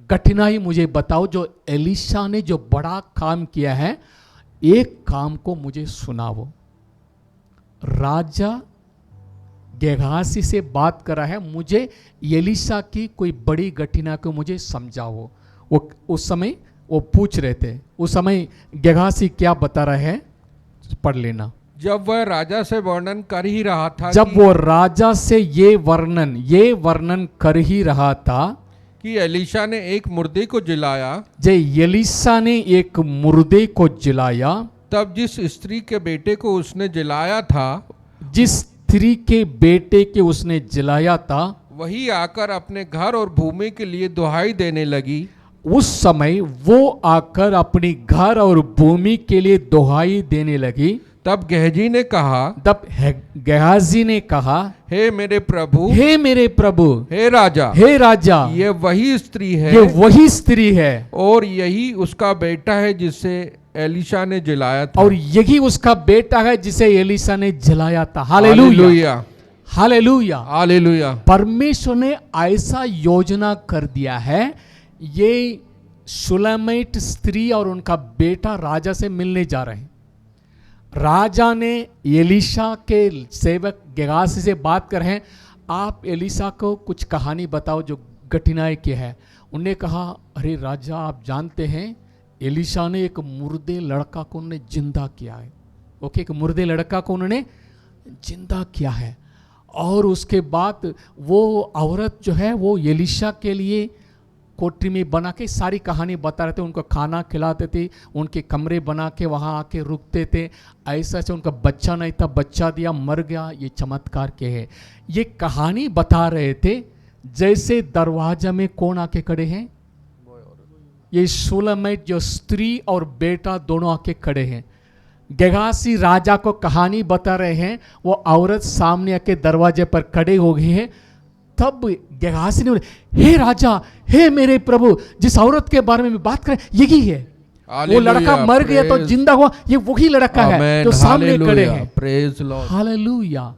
कठिनाई मुझे बताओ, जो एलीशा ने जो बड़ा काम किया है, एक काम को मुझे सुनाओ। राजा गेहासी से बात करा है, मुझे एलीशा की कोई बड़ी घटना को मुझे समझाओ। वो उस समय वो पूछ रहे थे, उस समय गेहासी क्या बता रहे हैं, पढ़ लेना। जब वह राजा से वर्णन कर ही रहा था, जब वो राजा से ये वर्णन कर ही रहा था कि एलीशा ने एक मुर्दे को जलाया, एलीशा ने एक मुर्दे को जलाया, तब जिस स्त्री के बेटे को उसने जलाया था, जिस स्त्री के बेटे के उसने जलाया था, वही आकर अपने घर और भूमि के लिए दुहाई देने लगी। उस समय वो आकर अपनी घर और भूमि के लिए दुहाई देने लगी। तब गेहजी ने कहा, गेहाजी ने कहा, हे मेरे प्रभु, हे मेरे प्रभु, हे राजा, हे राजा, ये वही स्त्री है, ये वही स्त्री है, और यही उसका बेटा है जिसे एलीशा ने जलाया था, और यही उसका बेटा है जिसे एलीशा ने जलाया था। Hallelujah, hallelujah, hallelujah. परमेश्वर ने ऐसा योजना कर दिया है, ये शुलैमाइट स्त्री और उनका बेटा राजा से मिलने जा रहे हैं। राजा ने एलीशा के सेवक गेहासी से बात कर रहे हैं, आप एलीशा को कुछ कहानी बताओ जो कठिनाई की है। उन्होंने कहा, अरे राजा आप जानते हैं एलीशा ने एक मुर्दे लड़का को उन्होंने जिंदा किया है। ओके, एक मुर्दे लड़का को उन्होंने जिंदा किया है, और उसके बाद वो औरत जो है वो एलीशा के लिए कोठरी में बना के सारी कहानी बता रहे थे, उनको खाना खिलाते थे, उनके कमरे बना के वहाँ आके रुकते थे, ऐसा से उनका बच्चा नहीं था, बच्चा दिया, मर गया, ये चमत्कार के है। ये कहानी बता रहे थे जैसे दरवाजा में कौन आके खड़े हैं, ये शुलैमाइट जो स्त्री और बेटा दोनों आके खड़े हैं। गेहासी राजा को कहानी बता रहे हैं, वो औरत सामने आके दरवाजे पर खड़े हो गई है। तब गेहासी ने बोले, हे राजा, हे मेरे प्रभु, जिस औरत के बारे में बात करें यही है, वो लड़का मर गया तो जिंदा हुआ, ये वही लड़का है जो सामने खड़े हैं। Praise Lord, hallelujah,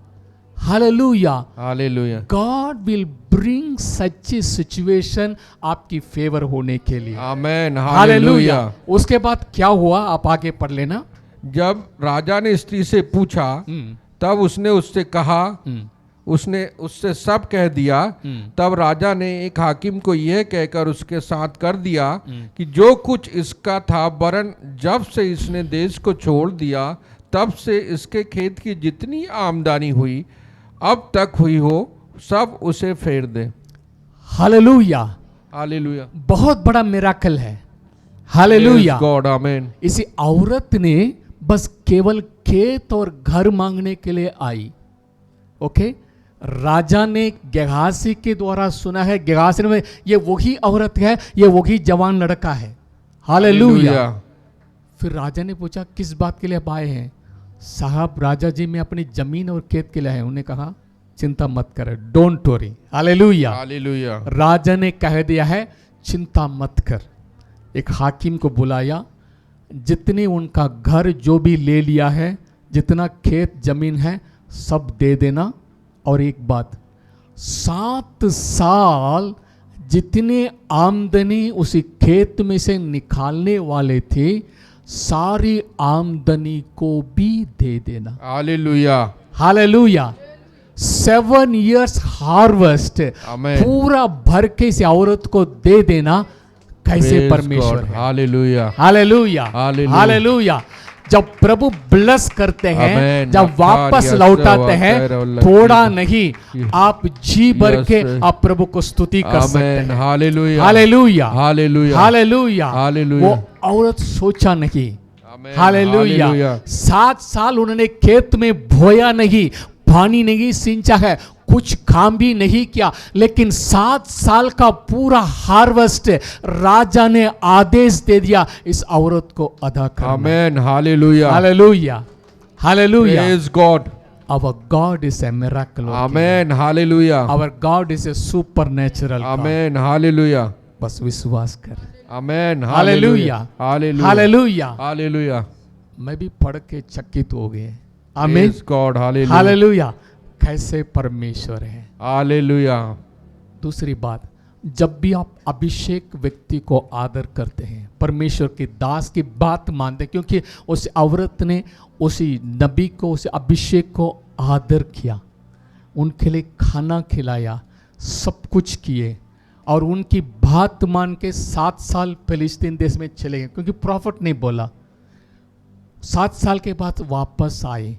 hallelujah, hallelujah. God will bring such A situation आपकी फेवर होने के लिए। आमेन, हालेलुया। उसके बाद क्या हुआ, आप आगे पढ़ लेना। जब राजा ने स्त्री से पूछा, तब उसने उससे कहा, उसने उससे सब कह दिया। तब राजा ने एक हाकिम को यह कहकर उसके साथ कर दिया कि जो कुछ इसका था, वरन जब से इसने देश को छोड़ दिया तब से इसके खेत की जितनी आमदनी हुई अब तक हुई हो, सब उसे फेर दे। हालेलुया, हालेलुया, बहुत बड़ा मिराकल है। हालेलुया, गॉड, आमेन। इसी औरत ने बस केवल खेत और घर मांगने के लिए आई। ओके, राजा ने गेहाजी के द्वारा सुना है, गेहाजी में ये वही औरत है, ये वही जवान लड़का है। हालेलुया। फिर राजा ने पूछा किस बात के लिए आप आए हैं? साहब राजा जी मैं अपनी जमीन और खेत के लिए आए। उन्हें कहा चिंता मत कर, डोंट वरी। Hallelujah, hallelujah. राजा ने कह दिया है चिंता मत कर। एक हाकिम को बुलाया, जितने उनका घर जो भी ले लिया है, जितना खेत जमीन है सब दे देना। और एक बात, 7 साल जितने आमदनी उसी खेत में से निकालने वाले थे, सारी आमदनी को भी दे देना। Hallelujah, hallelujah. 7 years हार्वेस्ट पूरा भर के इस औरत को दे देना। कैसे परमेश्वर है। Hallelujah, hallelujah, hallelujah. जब प्रभु ब्लेस करते हैं, जब वापस लौटाते हैं, थोड़ा नहीं, आप जी भर के आप प्रभु को स्तुति कर सकते हैं। Hallelujah, hallelujah, hallelujah, hallelujah, hallelujah. वो औरत सोचा नहीं। हालेलुया। 7 साल उन्होंने खेत में बोया नहीं, पानी नहीं सींचा है, कुछ काम भी नहीं किया, लेकिन 7 साल का पूरा हार्वेस्ट राजा ने आदेश दे दिया इस औरत को अदा करना। Amen, hallelujah, hallelujah, hallelujah. Praise God. Our God is a miracle. Amen, hallelujah. Our God is a supernatural God. Amen, hallelujah. बस विश्वास कर। Amen, hallelujah, hallelujah, hallelujah. Hallelujah. मैं भी पढ़ के चकित हो गए। आमीन, प्रेज गॉड, हालेलुया, हालेलुया। कैसे परमेश्वर है। हालेलुया। दूसरी बात, जब भी आप अभिषेक व्यक्ति को आदर करते हैं, परमेश्वर के दास की बात मानते हैं, क्योंकि उस औरत ने उसी नबी को, उस अभिषेक को आदर किया, उनके लिए खाना खिलाया, सब कुछ किए, और उनकी बात मान के 7 साल फिलिस्तीन देश में चले गए, क्योंकि प्रॉफिट नहीं बोला। 7 साल के बाद वापस आए,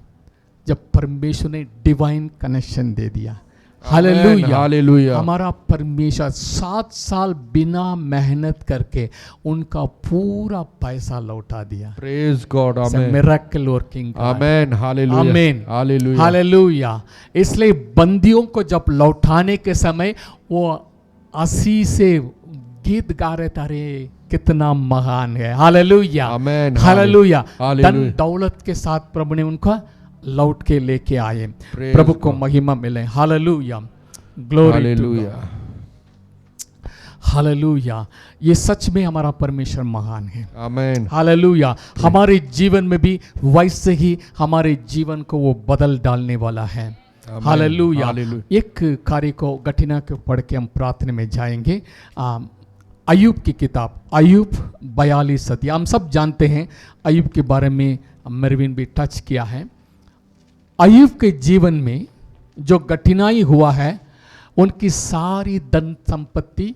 जब परमेश्वर ने डिवाइन कनेक्शन दे दिया। Hallelujah, hallelujah. हमारा परमेश्वर 7 साल बिना मेहनत करके उनका पूरा पैसा लौटा दिया। प्रेज गॉड, आमेन, मिरेकल वर्किंग, आमेन, हालेलुया, आमेन, हालेलुया, हालेलुया। इसलिए बंदियों को जब लौटाने के समय वो आसी से गीत गा रहे थे, अरे कितना महान है। Hallelujah, amen, hallelujah. हालेलुया। धन दौलत के साथ प्रभु ने उनका लौट के लेके आए। प्रभु को महिमा मिले। Hallelujah, glory, hallelujah, hallelujah. ये सच में हमारा परमेश्वर महान है। Amen, hallelujah. हमारे जीवन में भी वैसे ही हमारे जीवन को वो बदल डालने वाला है। हालेलुया। एक कार्य को गठिना को पढ़ के हम प्रार्थना में जाएंगे। अय्यूब की किताब, अय्यूब 42 अध्याय। हम सब जानते हैं अय्यूब के बारे में, मरविन भी टच किया है। अय्यूब के जीवन में जो कठिनाई हुआ है, उनकी सारी धन संपत्ति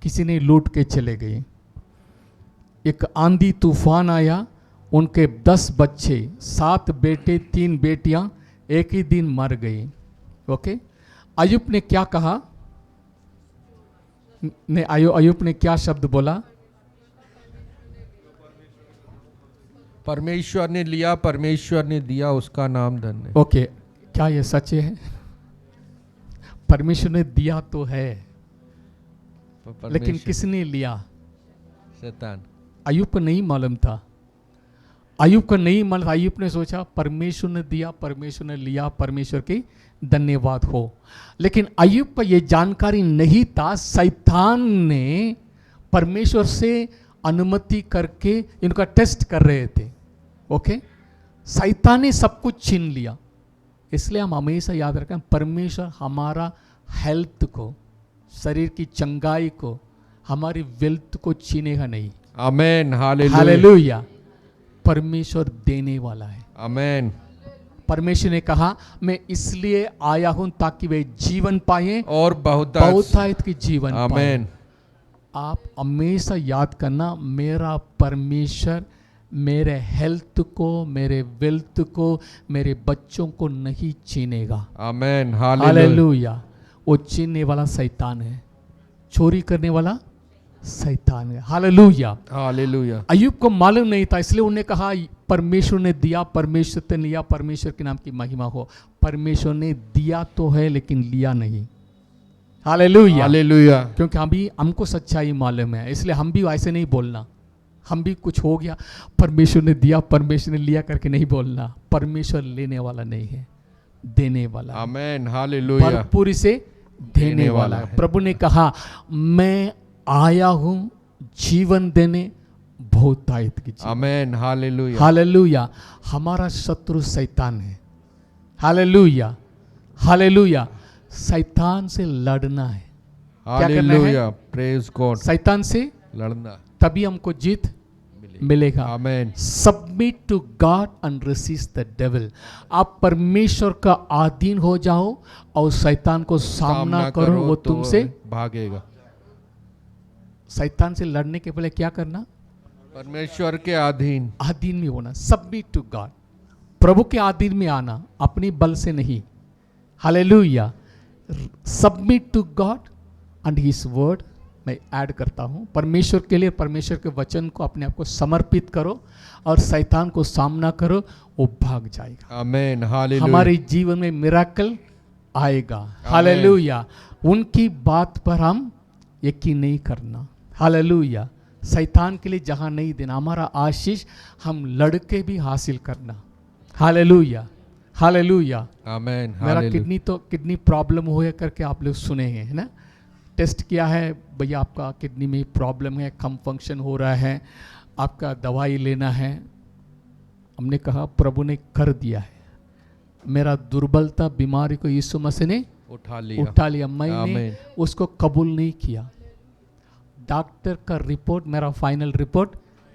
किसी ने लूट के चले गए। एक आंधी तूफान आया, उनके 10 बच्चे, 7 बेटे, 3 बेटियां एक ही दिन मर गए। ओके, अय्यूब ने क्या कहा? अय्यूब ने क्या शब्द बोला? परमेश्वर ने लिया, परमेश्वर ने दिया, उसका नाम धन्य। ओके, क्या ये सच है? परमेश्वर ने दिया तो है, लेकिन किसने लिया? शैतान। अय्यूब को नहीं मालूम था। अय्यूब को नहीं मालूम। अय्यूब ने सोचा परमेश्वर ने दिया, परमेश्वर ने लिया, परमेश्वर की धन्यवाद हो। लेकिन अय्यूब को ये जानकारी नहीं था, शैतान ने परमेश्वर से अनुमति करके इनका टेस्ट कर रहे थे। ओके, शैतान ने सब कुछ छीन लिया। इसलिए हम हमेशा याद रखें, परमेश्वर हमारा हेल्थ को, शरीर की चंगाई को, हमारी वेल्थ को छीनेगा नहीं। आमेन, हालेलुया, हालेलुया। परमेश्वर देने वाला है। आमेन, परमेश्वर ने कहा मैं इसलिए आया हूं ताकि वे जीवन पाए, और बहुतायत की जीवन पाए। आमेन। आप हमेशा याद करना, मेरा परमेश्वर मेरे हेल्थ को, मेरे वेल्थ को, मेरे बच्चों को नहीं छीनेगा। आमेन। हालेलुया। हालेलुया। वो छीनने वाला शैतान है, चोरी करने वाला शैतान है। हालेलुया। हालेलुया। अय्यूब को मालूम नहीं था, इसलिए उन्होंने कहा परमेश्वर ने दिया, परमेश्वर ने लिया, परमेश्वर के नाम की महिमा हो। परमेश्वर ने दिया तो है लेकिन लिया नहीं। हालेलुया। हालेलुया। क्योंकि हमको सच्चाई मालूम है, इसलिए हम भी ऐसे नहीं बोलना, हम भी कुछ हो गया परमेश्वर ने दिया, परमेश्वर ने लिया करके नहीं बोलना। परमेश्वर लेने वाला नहीं है, देने वाला है। आमेन। हालेलुया। भरपूरी से देने वाला है। प्रभु ने कहा मैं आया हूं जीवन देने, बहुतायत की जीवन। आमेन। हालेलुया। हालेलुया। हमारा शत्रु शैतान है। हालेलुया। हालेलुया। शैतान से लड़ना है। क्या करना है? हालेलुया। Praise God. शैतान से लड़ना, तभी हमको जीत मिलेगा। Amen. Submit to God and resist the devil. आप परमेश्वर का अधीन हो जाओ और शैतान को सामना करो, वो तो तुमसे भागेगा। शैतान से लड़ने के पहले क्या करना? परमेश्वर के अधीन, अधीन में होना। सबमिट टू गॉड, प्रभु के अधीन में आना, अपनी बल से नहीं। Hallelujah. Submit to God and his word. मैं ऐड करता हूं, परमेश्वर के लिए, परमेश्वर के वचन को अपने आप को समर्पित करो और शैतान को सामना करो, वो भाग जाएगा। आमेन। हालेलुया। हमारे जीवन में मिराकल आएगा। हालेलुया। उनकी बात पर हम यकीन नहीं करना। हालेलुया। शैतान के लिए जहां नहीं देना। हमारा आशीष हम लड़के भी हासिल करना। हालेलुया। हालेलुया। आमेन। मेरा किडनी प्रॉब्लम हुआ करके आप लोग सुने हैं, है ना? टेस्ट किया है, भैया आपका किडनी में प्रॉब्लम है, कम फंक्शन हो रहा है, आपका दवाई लेना है। हमने कहा प्रभु ने कर दिया है। मेरा दुर्बलता, बीमारी को यीशु मसीह ने उठा लिया। मैंने उसको कबूल नहीं किया। डॉक्टर का रिपोर्ट मेरा फाइनल रिपोर्ट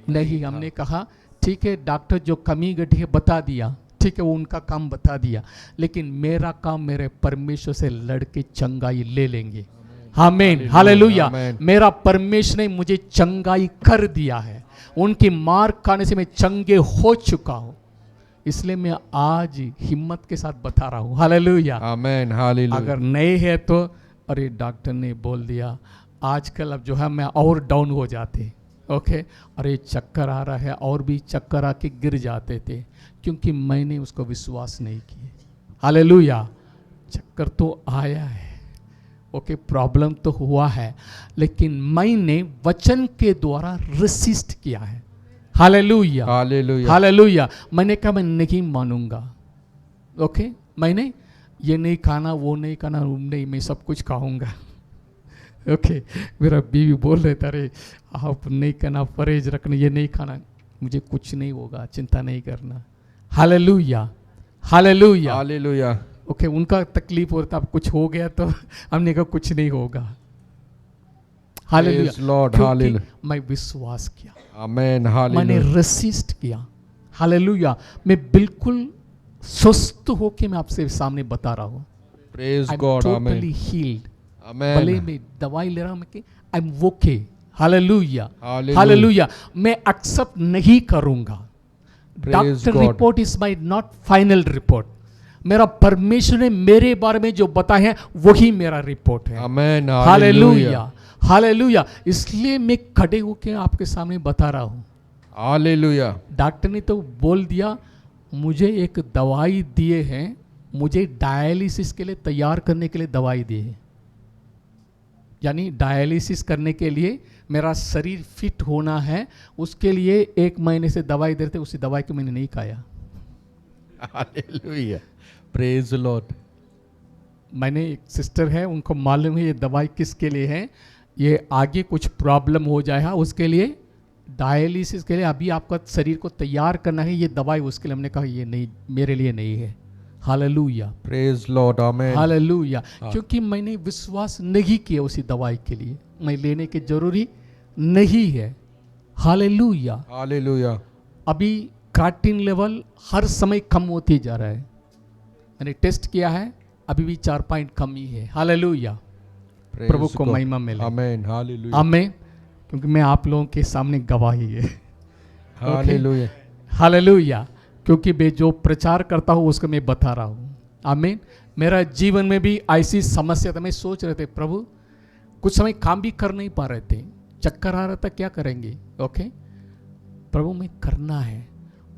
नहीं। हमने कहा ठीक है, डॉक्टर जो कमी घटी है बता दिया, ठीक है, वो उनका काम बता दिया, लेकिन मेरा काम मेरे परमेश्वर से लड़के चंगाई ले लेंगे। आमीन। हालेलुया। मेरा परमेश्वर ने मुझे चंगाई कर दिया है। उनकी मार खाने से मैं चंगे हो चुका हूं, इसलिए मैं आज हिम्मत के साथ बता रहा हूं। हालेलुया। आमीन। हालेलुया। अगर नहीं है तो अरे डॉक्टर ने बोल दिया, आजकल अब जो है मैं और डाउन हो जाते। ओके, अरे चक्कर आ रहा है, और भी चक्कर आके गिर जाते थे, क्योंकि मैंने उसको विश्वास नहीं किया। हालेलुया। चक्कर तो आया है, ओके, प्रॉब्लम तो हुआ है, लेकिन मैंने वचन के द्वारा रेसिस्ट किया है। हालेलुया। हालेलुया। हालेलुया। मैंने कहा मैं नहीं मानूंगा। ओके, मैंने ये नहीं खाना, वो नहीं खाना, नहीं, मैं सब कुछ खाऊंगा। ओके, मेरा बीवी बोल रहे थे अरे आप नहीं खाना, परहेज रखना, ये नहीं खाना, मुझे कुछ नहीं होगा, चिंता नहीं करना। हालेलुया। हालेलुया। हालेलुया। ओके, उनका तकलीफ होता, अब कुछ हो गया तो हमने कहा कुछ नहीं होगा। हालेलुया। क्योंकि मैं विश्वास किया। आमीन। हालेलुया। मैंने रेसिस्ट किया। हालेलुया। मैं बिल्कुल स्वस्थ होके मैं आपसे सामने बता रहा हूँ। Praise God. आमीन। Totally healed. आमीन। भले मैं दवाई ले रहा हूँ, मैं I am okay. Hallelujah. Hallelujah. Hallelujah. मैं एक्सेप्ट नहीं करूंगा। Doctor report is my not final report. मेरा परमेश्वर ने मेरे बारे में जो बताया है वही मेरा रिपोर्ट है। आमीन। हालेलुया। हालेलुया। इसलिए मैं खड़े होकर आपके सामने बता रहा हूँ। हालेलुया। डॉक्टर ने तो बोल दिया, मुझे एक दवाई दिए हैं, मुझे डायलिसिस के लिए तैयार करने के लिए दवाई दी है। यानी डायलिसिस करने के लिए मेरा शरीर फिट होना है, उसके लिए 1 महीने से दवाई देते, उसी दवाई को मैंने नहीं खाया। हालेलुया। Praise Lord. मैंने एक सिस्टर है, उनको मालूम है ये दवाई किसके लिए है, ये आगे कुछ प्रॉब्लम हो जाएगा उसके लिए, डायलिसिस के लिए अभी आपका शरीर को तैयार करना है, ये दवाई उसके लिए। हमने कहा ये नहीं, मेरे लिए नहीं है। हालेलुया। Praise Lord. आमीन। हालेलुया। क्योंकि मैंने विश्वास नहीं किया उसी दवाई के लिए, मैं लेने की जरूरी नहीं है। हालेलुया। हालेलुया। अभी क्रिएटिनिन लेवल हर समय कम होती जा रहा है। मैंने टेस्ट किया है, अभी भी 4 पॉइंट कम ही है। हालेलुया, Praise प्रभु को God. महिमा मिले। Amen. Hallelujah. आमीन। क्योंकि मैं आप लोगों के सामने गवाही है। Hallelujah. हालेलुया, क्योंकि मैं जो प्रचार करता हूँ उसको मैं बता रहा हूँ। आमीन। मेरा जीवन में भी ऐसी समस्या था, मैं सोच रहे थे प्रभु, कुछ समय काम भी कर नहीं पा रहे थे, चक्कर आ रहा था, क्या करेंगे। ओके, प्रभु में करना है,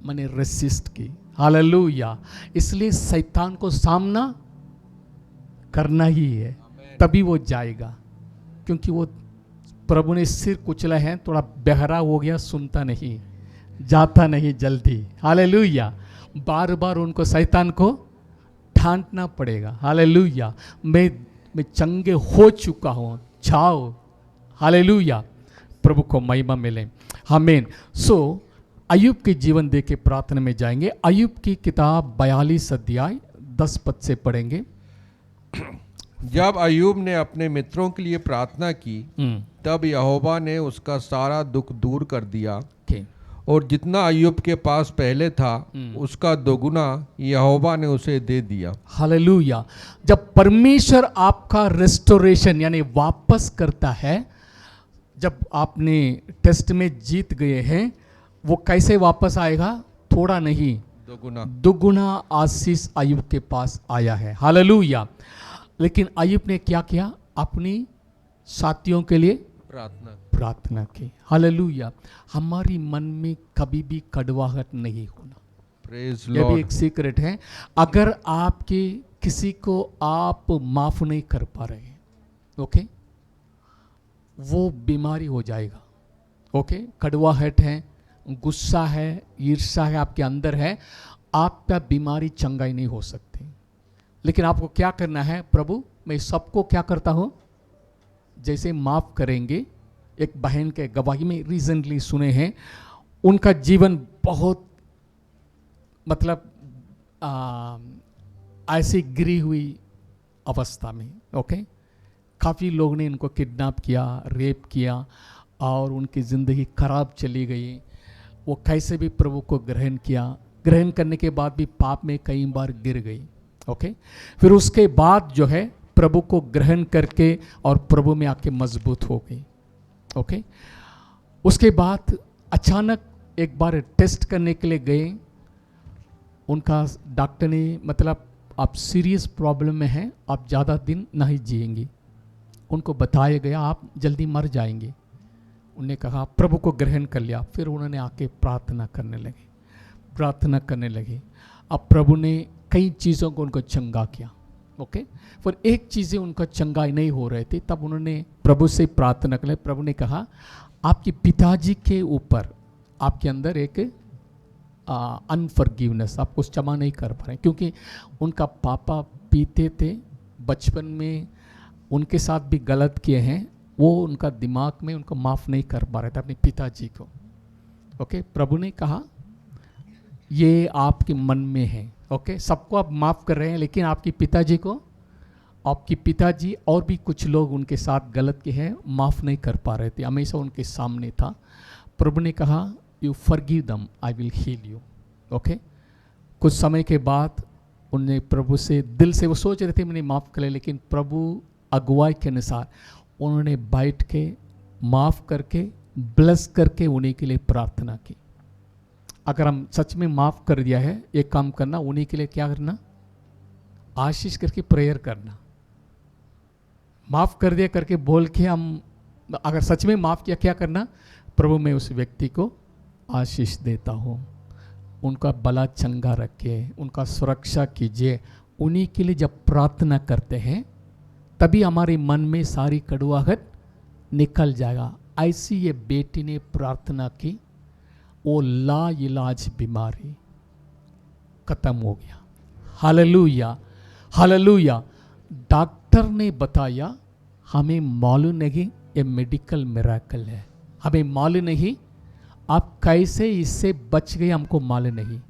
मैंने रेसिस्ट की। हालेलुया, इसलिए शैतान को सामना करना ही है, तभी वो जाएगा। क्योंकि वो प्रभु ने सिर कुचला है, थोड़ा बहरा हो गया, सुनता नहीं, जाता नहीं जल्दी। हालेलुया, बार बार उनको शैतान को ठांटना पड़ेगा। हालेलुया, मैं चंगे हो चुका हूँ, जाओ। हालेलुया, प्रभु को महिमा मिले। आमीन। सो अय्यूब के जीवन देख के प्रार्थना में जाएंगे। अय्यूब की किताब 42 अध्याय 10 पद से पढ़ेंगे। जब अय्यूब ने अपने मित्रों के लिए प्रार्थना की, तब यहोवा ने उसका सारा दुख दूर कर दिया, ओके, और जितना अय्यूब के पास पहले था उसका दोगुना यहोवा ने उसे दे दिया। हालेलुया, जब परमेश्वर आपका रेस्टोरेशन यानी वापस करता है, जब आपने टेस्ट में जीत गए हैं, वो कैसे वापस आएगा? थोड़ा नहीं, दुगुना आशीष अय्यूब के पास आया है। हालेलुया। लेकिन अय्यूब ने क्या किया? अपनी साथियों के लिए प्रार्थना की। हालेलुया। हमारी मन में कभी भी कड़वाहट नहीं होना, प्रेज ये भी लॉर्ड। एक सीक्रेट है। अगर आपके किसी को आप माफ नहीं कर पा रहे हैं, ओके, वो बीमारी हो जाएगा। ओके, कड़वाहट है, गुस्सा है, ईर्ष्या है, आपके अंदर है, आपका बीमारी चंगाई नहीं हो सकती। लेकिन आपको क्या करना है? प्रभु, मैं सबको क्या करता हूँ, जैसे माफ करेंगे। एक बहन के गवाही में रिसेंटली सुने हैं, उनका जीवन बहुत मतलब ऐसी गिरी हुई अवस्था में, ओके, काफ़ी लोग ने इनको किडनैप किया, रेप किया, और उनकी ज़िंदगी खराब चली गई। वो कैसे भी प्रभु को ग्रहण किया, ग्रहण करने के बाद भी पाप में कई बार गिर गई। ओके, फिर उसके बाद जो है प्रभु को ग्रहण करके और प्रभु में आके मजबूत हो गई। ओके, उसके बाद अचानक एक बार टेस्ट करने के लिए गए, उनका डॉक्टर ने मतलब आप सीरियस प्रॉब्लम में हैं, आप ज़्यादा दिन नहीं जिएंगे। उनको बताया गया आप जल्दी मर जाएंगे। उन्होंने कहा प्रभु को ग्रहण कर लिया। फिर उन्होंने आके प्रार्थना करने लगे। अब प्रभु ने कई चीज़ों को उनको चंगा किया। ओके, पर एक चीज़ें उनका चंगाई नहीं हो रहे थे, तब उन्होंने प्रभु से प्रार्थना कर। प्रभु ने कहा आपके पिताजी के ऊपर आपके अंदर एक अनफॉरगिवनेस, आप कुछ क्षमा नहीं कर पा रहे, क्योंकि उनका पापा पीते थे, बचपन में उनके साथ भी गलत किए हैं, वो उनका दिमाग में उनको माफ़ नहीं कर पा रहे थे अपने पिताजी को। ओके, प्रभु ने कहा ये आपके मन में है। ओके, सबको आप माफ़ कर रहे हैं, लेकिन आपके पिताजी को, आपके पिताजी और भी कुछ लोग उनके साथ गलत किए हैं, माफ़ नहीं कर पा रहे थे, हमेशा उनके सामने था। प्रभु ने कहा you forgive them, I will heal you. Okay, कुछ समय के बाद उन्हें प्रभु से दिल से वो सोच रहे थे मैंने माफ़ कर लिया, लेकिन प्रभु अगुवाई के अनुसार उन्होंने बैठ के माफ़ करके ब्लेस करके उन्हीं के लिए प्रार्थना की। अगर हम सच में माफ़ कर दिया है, एक काम करना, उन्हीं के लिए क्या करना? आशीष करके प्रेयर करना। माफ़ कर दिया करके बोल के हम, अगर सच में माफ़ किया, क्या करना? प्रभु मैं उस व्यक्ति को आशीष देता हूँ, उनका भला चंगा रखे, उनका सुरक्षा कीजिए। उन्हीं के लिए जब प्रार्थना करते हैं तभी हमारे मन में सारी कड़वाहट निकल जाएगा। ऐसी ये बेटी ने प्रार्थना की, वो ला इलाज बीमारी खत्म हो गया। Hallelujah, hallelujah. डॉक्टर ने बताया, हमें मालूम नहीं ये मेडिकल मिरेकल है, हमें मालूम नहीं आप कैसे इससे बच गए, हमको मालूम नहीं,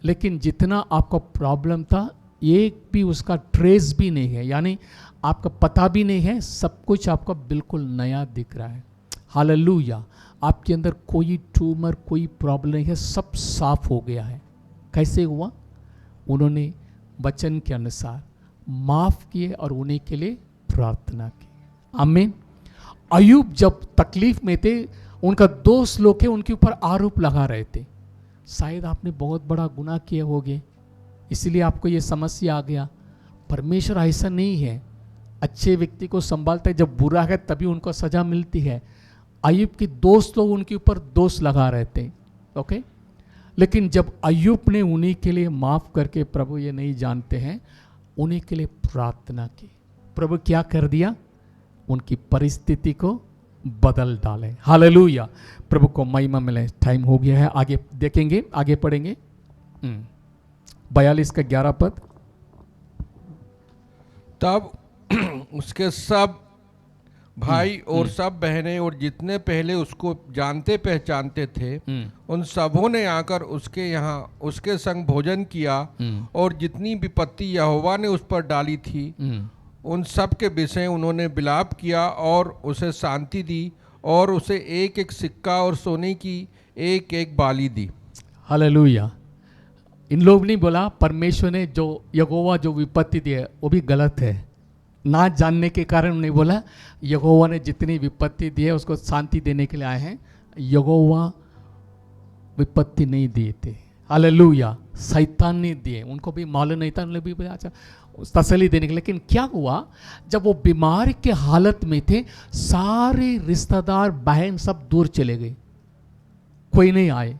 लेकिन जितना आपका प्रॉब्लम था एक भी उसका ट्रेस भी नहीं है, यानी आपका पता भी नहीं है, सब कुछ आपका बिल्कुल नया दिख रहा है। हालेलुया, आपके अंदर कोई ट्यूमर, कोई प्रॉब्लम नहीं है, सब साफ हो गया है। कैसे हुआ? उन्होंने वचन के अनुसार माफ किए और उन्हीं के लिए प्रार्थना की। आमीन। अय्यूब जब तकलीफ में थे, उनका दोस्त लोग के उनके ऊपर आरोप लगा रहे थे, शायद आपने बहुत बड़ा गुनाह किए होगे इसलिए आपको ये समस्या आ गया। परमेश्वर ऐसा नहीं है, अच्छे व्यक्ति को संभालता है, जब बुरा है तभी उनको सजा मिलती है। अय्यूब के दोस्त लोग उनके ऊपर दोष लगा रहे थे, ओके। लेकिन जब अय्यूब ने उन्हीं के लिए माफ करके, प्रभु ये नहीं जानते हैं, उन्हीं के लिए प्रार्थना की, प्रभु क्या कर दिया, उनकी परिस्थिति को बदल डाले। हालेलुया, प्रभु को महिमा मिले। टाइम हो गया है, आगे देखेंगे, आगे पढ़ेंगे। 42 का 11 पद। तब उसके सब भाई और सब बहनें और जितने पहले उसको जानते पहचानते थे उन सबों ने आकर उसके यहाँ उसके संग भोजन किया और जितनी विपत्ति यहोवा ने उस पर डाली थी उन सब के विषय उन्होंने विलाप किया और उसे शांति दी और उसे एक एक सिक्का और सोने की एक एक बाली दी। हालेलुया। इन लोग नहीं बोला परमेश्वर ने जो यहोवा जो विपत्ति दी है वो भी गलत है, ना जानने के कारण नहीं बोला। यहोवा ने जितनी विपत्ति दी है उसको शांति देने के लिए आए हैं। यहोवा विपत्ति नहीं दिए थे, हालेलुया। शैतान ने दिए, उनको भी मालूम नहीं था, उन्होंने भी बोला अच्छा तसल्ली देने के लिए। लेकिन क्या हुआ, जब वो बीमार के हालत में थे, सारे रिश्तेदार बहन सब दूर चले गए, कोई नहीं आए,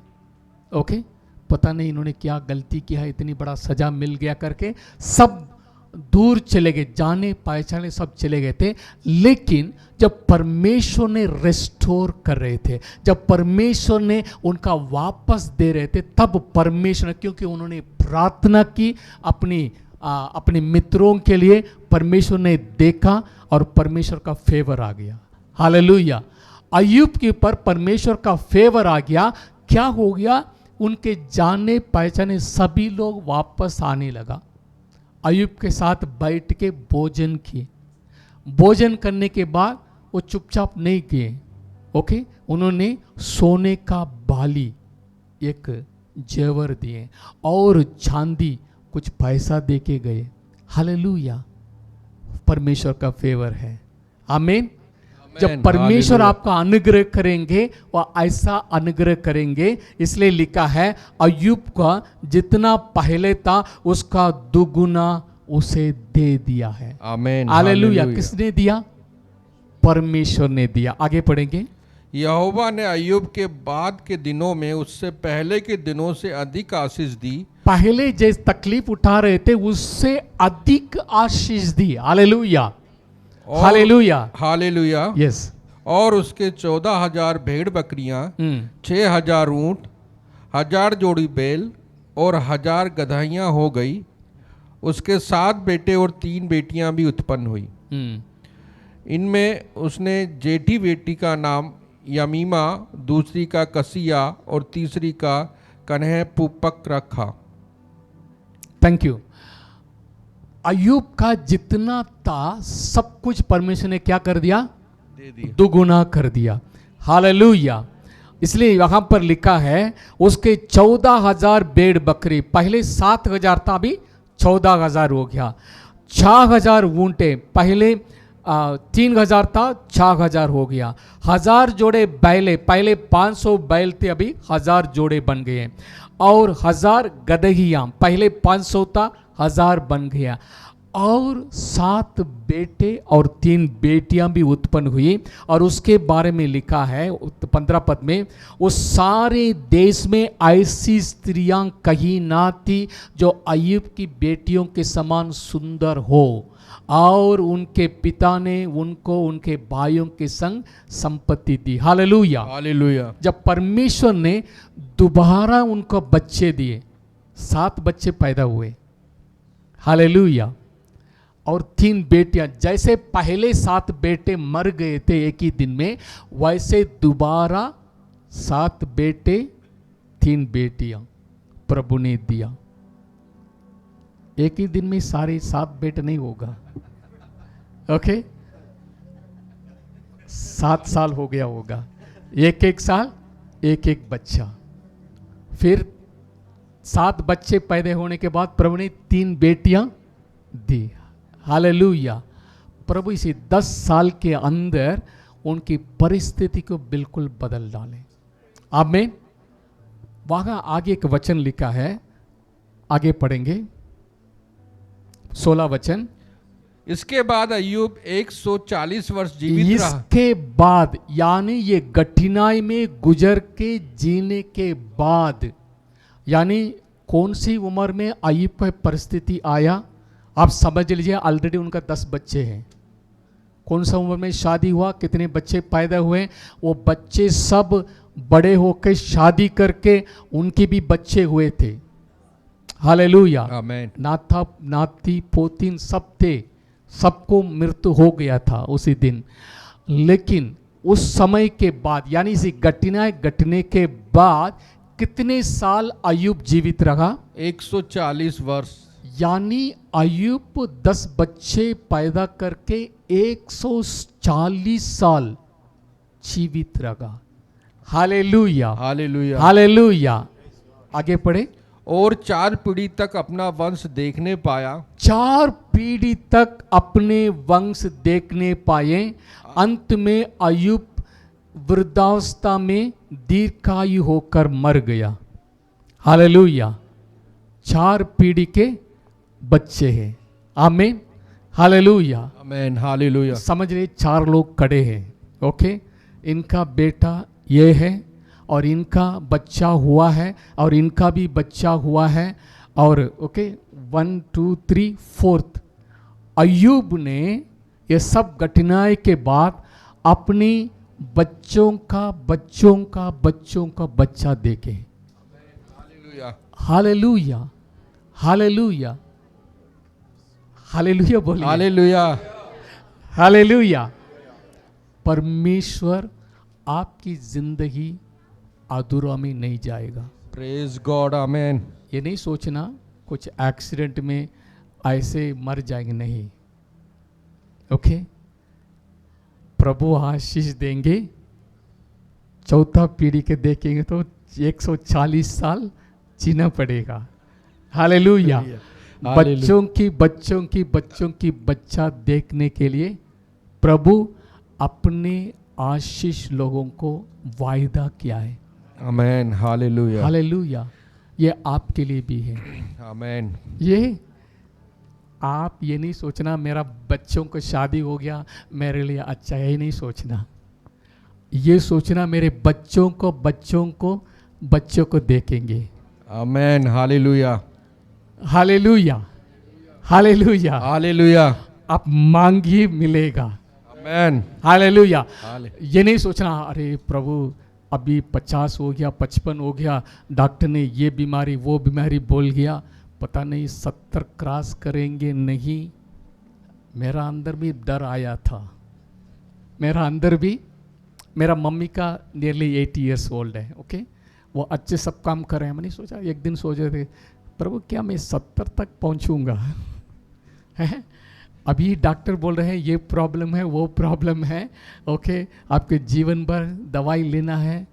ओके। पता नहीं इन्होंने क्या गलती किया है, इतनी बड़ा सजा मिल गया करके सब दूर चले गए, जाने पहचाने सब चले गए थे। लेकिन जब परमेश्वर ने रेस्टोर कर रहे थे, जब परमेश्वर ने उनका वापस दे रहे थे, तब परमेश्वर, क्योंकि उन्होंने प्रार्थना की अपने मित्रों के लिए, परमेश्वर ने देखा और परमेश्वर का फेवर आ गया। हालेलुया। अय्यूब के ऊपर परमेश्वर का फेवर आ गया। क्या हो गया, उनके जाने पहचाने सभी लोग वापस आने लगा। अय्यूब के साथ बैठ के भोजन किए। भोजन करने के बाद वो चुपचाप नहीं किए, ओके। उन्होंने सोने का बाली, एक जेवर दिए और चांदी कुछ पैसा दे के गए। हालेलुया, परमेश्वर का फेवर है। आमीन। जब परमेश्वर आपका अनुग्रह करेंगे वह ऐसा अनुग्रह करेंगे। इसलिए लिखा है अय्यूब का जितना पहले था उसका दुगुना उसे दे दिया है। आमीन। हालेलुया। किसने दिया? परमेश्वर ने दिया। आगे पढ़ेंगे। यहोवा ने अय्यूब के बाद के दिनों में उससे पहले के दिनों से अधिक आशीष दी। पहले जिस तकलीफ उठा रहे थे उससे अधिक आशीष दी। हालेलुया, हालेलुया, हालेलुया। यस। और उसके 14,000 भेड़ बकरियां, 6,000 ऊंट, 1,000 जोड़ी बैल और 1,000 गदहियां हो गई। उसके 7 बेटे और 3 बेटियां भी उत्पन्न हुई। इनमें उसने जेठी बेटी का नाम यमीमा, दूसरी का कसिया और तीसरी का कन्हपुपक रखा। Thank you. अय्यूब का जितना था सब कुछ परमेश्वर ने क्या कर दिया? दे दिया, दुगुना कर दिया। हालेलुया। इसलिए यहाँ पर लिखा है उसके 14,000 भेड़ बकरी, पहले 7,000 था, अभी 14,000 हो गया। 6,000 ऊंटे, पहले 3,000 था, 6,000 हो गया। 1,000 जोड़े बैले, पहले 500 बैल थे, अभी 1,000 जोड़े बन गए। और 1,000 गदहियाँ, पहले 500 था, 1,000 बन गया। और 7 बेटे और 3 बेटियां भी उत्पन्न हुई। और उसके बारे में लिखा है 15 पद में, उस सारे देश में ऐसी स्त्रियां कहीं ना थी जो अय्यूब की बेटियों के समान सुंदर हो। और उनके पिता ने उनको उनके भाइयों के संग संपत्ति दी। हालेलुया, हालेलुया। जब परमेश्वर ने दोबारा उनको बच्चे दिए, 7 बच्चे पैदा हुए। हालेलुया। और 3 बेटियां, जैसे पहले 7 बेटे मर गए थे एक ही दिन में, वैसे दोबारा 7 बेटे 3 बेटियां प्रभु ने दिया। एक ही दिन में सारे 7 बेटे नहीं होगा, ओके। 7 साल हो गया होगा, एक साल एक बच्चा। फिर 7 बच्चे पैदा होने के बाद प्रभु ने 3 बेटियां दी। हालेलुया। प्रभु इसी 10 साल के अंदर उनकी परिस्थिति को बिल्कुल बदल डाले। आमीन। वहां आगे एक वचन लिखा है, आगे पढ़ेंगे 16 वचन। इसके बाद अय्यूब 140 वर्ष जीवित रहा। इसके बाद यानी ये कठिनाई में गुजर के जीने के बाद, यानी कौन सी उम्र में अय्यूब पर परिस्थिति आया, आप समझ लीजिए। ऑलरेडी उनका 10 बच्चे हैं। कौन सा उम्र में शादी हुआ, कितने बच्चे पैदा हुए, वो बच्चे सब बड़े होकर शादी करके उनके भी बच्चे हुए थे। हालेलुया। आमीन। नाथा नाती पोतीन सब थे, सबको मृत्यु हो गया था उसी दिन। लेकिन उस समय के बाद यानी इसी घटना घटने के बाद कितने साल अय्यूब जीवित रहा? 140 वर्ष। यानी अय्यूब 10 बच्चे पैदा करके 140 साल जीवित रहा। Hallelujah, hallelujah. हालेलुया। आगे पढ़े। और 4 पीढ़ी तक अपना वंश देखने पाया। 4 पीढ़ी तक अपने वंश देखने पाए। अंत में अय्यूब वृद्धावस्था में दीर्घायु होकर मर गया। हालेलुया। 4 पीढ़ी के बच्चे हैं। आमीन। हालेलुया। आमीन। हालेलुया। समझ रहे, 4 लोग खड़े हैं। ओके, इनका बेटा ये है और इनका बच्चा हुआ है और इनका भी बच्चा हुआ है। और ओके 1 2 3 4 अय्यूब ने ये सब घटनाएं के बाद अपनी बच्चों का बच्चों का बच्चों का बच्चा देखे। हालेलुया। हालेलुया, हालेलुया, हालेलुया बोलिए। हालेलुया। हालेलुया। परमेश्वर आपकी जिंदगी अधूरा में नहीं जाएगा। Praise God. आमीन। ये नहीं सोचना कुछ एक्सीडेंट में ऐसे मर जाएंगे, नहीं। ओके, प्रभु आशीष देंगे। 4था पीढ़ी के देखेंगे तो 140 साल जीना पड़ेगा। हालेलुया। बच्चों की बच्चों की बच्चों की बच्चा देखने के लिए प्रभु अपने आशीष लोगों को वायदा किया है। आमीन। हालेलुया। हालेलुया। ये आपके लिए भी है। आमीन। ये आप ये नहीं सोचना मेरा बच्चों को शादी हो गया मेरे लिए अच्छा है, ये नहीं सोचना। ये सोचना मेरे बच्चों को बच्चों को देखेंगे। आमीन। हालेलुया। Hallelujah, hallelujah. हालेलुया। आप मांगिए मिलेगा। आमीन। हालेलुया। हाले- ये नहीं सोचना अरे प्रभु अभी 50 हो गया 55 हो गया, डॉक्टर ने ये बीमारी वो बीमारी बोल गया, पता नहीं 70 क्रॉस करेंगे नहीं। मेरा अंदर भी डर आया था। मेरा अंदर भी, मेरा मम्मी का नियरली 80 ईयर्स ओल्ड है। ओके, वो अच्छे सब काम कर रहे हैं। मैंने सोचा एक दिन सोच रहे थे प्रभु क्या मैं 70 तक पहुंचूंगा? है अभी डॉक्टर बोल रहे हैं ये प्रॉब्लम है वो प्रॉब्लम है। ओके, आपके जीवन भर दवाई लेना है।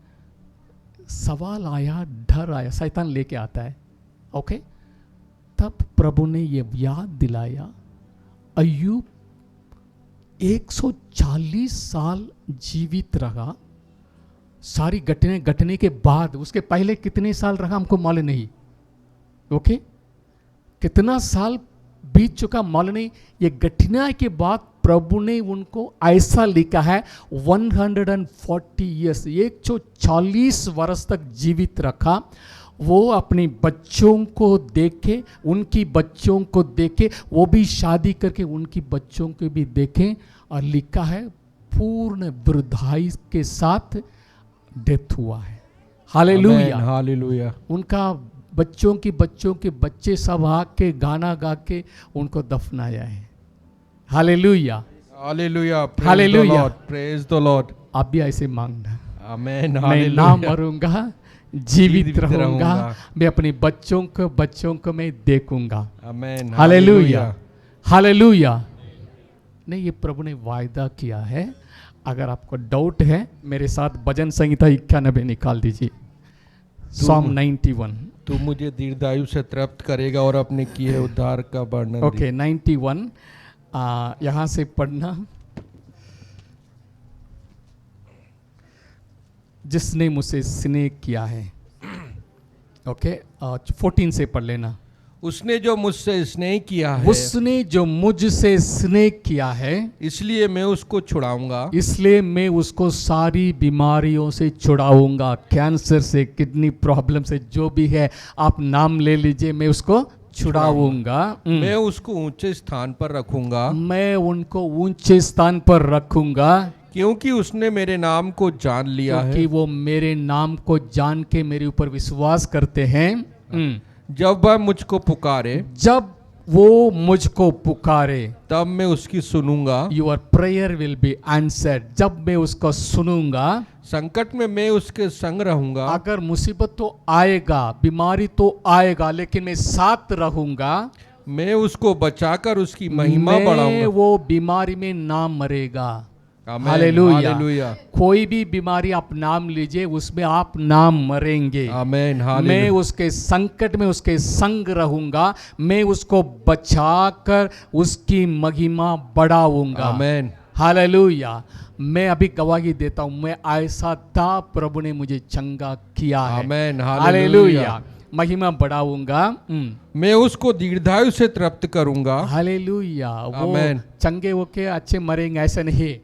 सवाल आया, डर आया, शैतान लेके आता है। ओके, तब प्रभु ने ये याद दिलाया अय्यूब 140 साल जीवित रहा। सारी घटनाएं घटने के बाद, उसके पहले कितने साल रहा हमको मालूम नहीं। ओके, कितना साल बीत चुका मालूम नहीं। ये घटना के बाद प्रभु ने उनको ऐसा लिखा है 140 ईयर्स, 140 वर्ष तक जीवित रखा। वो अपने बच्चों को देखे, उनकी बच्चों को देखे, वो भी शादी करके उनकी बच्चों को भी देखें। और लिखा है पूर्ण वृद्धाई के साथ डेथ हुआ है। हालेलुया। हालेलुया। उनका बच्चों के बच्चे सब आके गाना गा के उनको दफनाया है। Hallelujah, hallelujah. Hallelujah. Praise the Lord. आप भी ऐसे मांगना, आमीन। मैं ना मरूंगा जीवित रहूंगा, मैं अपने बच्चों को मैं देखूंगा। आमीन। Hallelujah, hallelujah. नहीं, ये प्रभु ने वायदा किया है। अगर आपको डाउट है मेरे साथ भजन संहिता 91 निकाल दीजिए। Psalm 91. तू मुझे दीर्घायु से तृप्त करेगा और अपने किए उद्धार का वर्णन दे। ओके 91 यहाँ से पढ़ना। जिसने मुझसे स्नेह किया है। ओके 14 से पढ़ लेना। उसने जो मुझसे स्नेह किया है, उसने जो मुझसे स्नेह किया है, इसलिए मैं उसको छुड़ाऊंगा, इसलिए मैं उसको सारी बीमारियों से छुड़ाऊंगा। कैंसर से, किडनी प्रॉब्लम से, जो भी है आप नाम ले लीजिए, मैं उसको छुड़ाऊंगा। मैं उसको ऊंचे स्थान पर रखूंगा, मैं उनको ऊंचे स्थान पर रखूंगा, क्योंकि उसने मेरे नाम को जान लिया है। क्योंकि वो मेरे नाम को जान के मेरे ऊपर विश्वास करते हैं। जब वह मुझको पुकारे, जब वो मुझको पुकारे, तब मैं उसकी सुनूंगा। Your prayer will be answered. जब मैं उसको सुनूंगा, संकट में मैं उसके संग रहूंगा। अगर मुसीबत तो आएगा, बीमारी तो आएगा, लेकिन मैं साथ रहूंगा। मैं उसको बचाकर उसकी महिमा बढ़ाऊंगा। वो बीमारी में ना मरेगा। आमीन, हालेलुया। हालेलुया। कोई भी बीमारी आप नाम लीजिए, उसमें आप ना मरेंगे। आमीन, मैं हालेलुया। उसके संकट में उसके संग रहूंगा, मैं उसको बचाकर उसकी महिमा बढ़ाऊंगा। आमीन, हालेलुया। मैं अभी गवाही देता हूं, मैं ऐसा था, प्रभु ने मुझे चंगा किया है। आमीन, हालेलुया। महिमा बढ़ाऊंगा। मैं उसको दीर्घायु से तृप्त करूंगा। हालेलुया। वो आमीन। चंगे होके अच्छे मरेंगे ऐसा नहीं,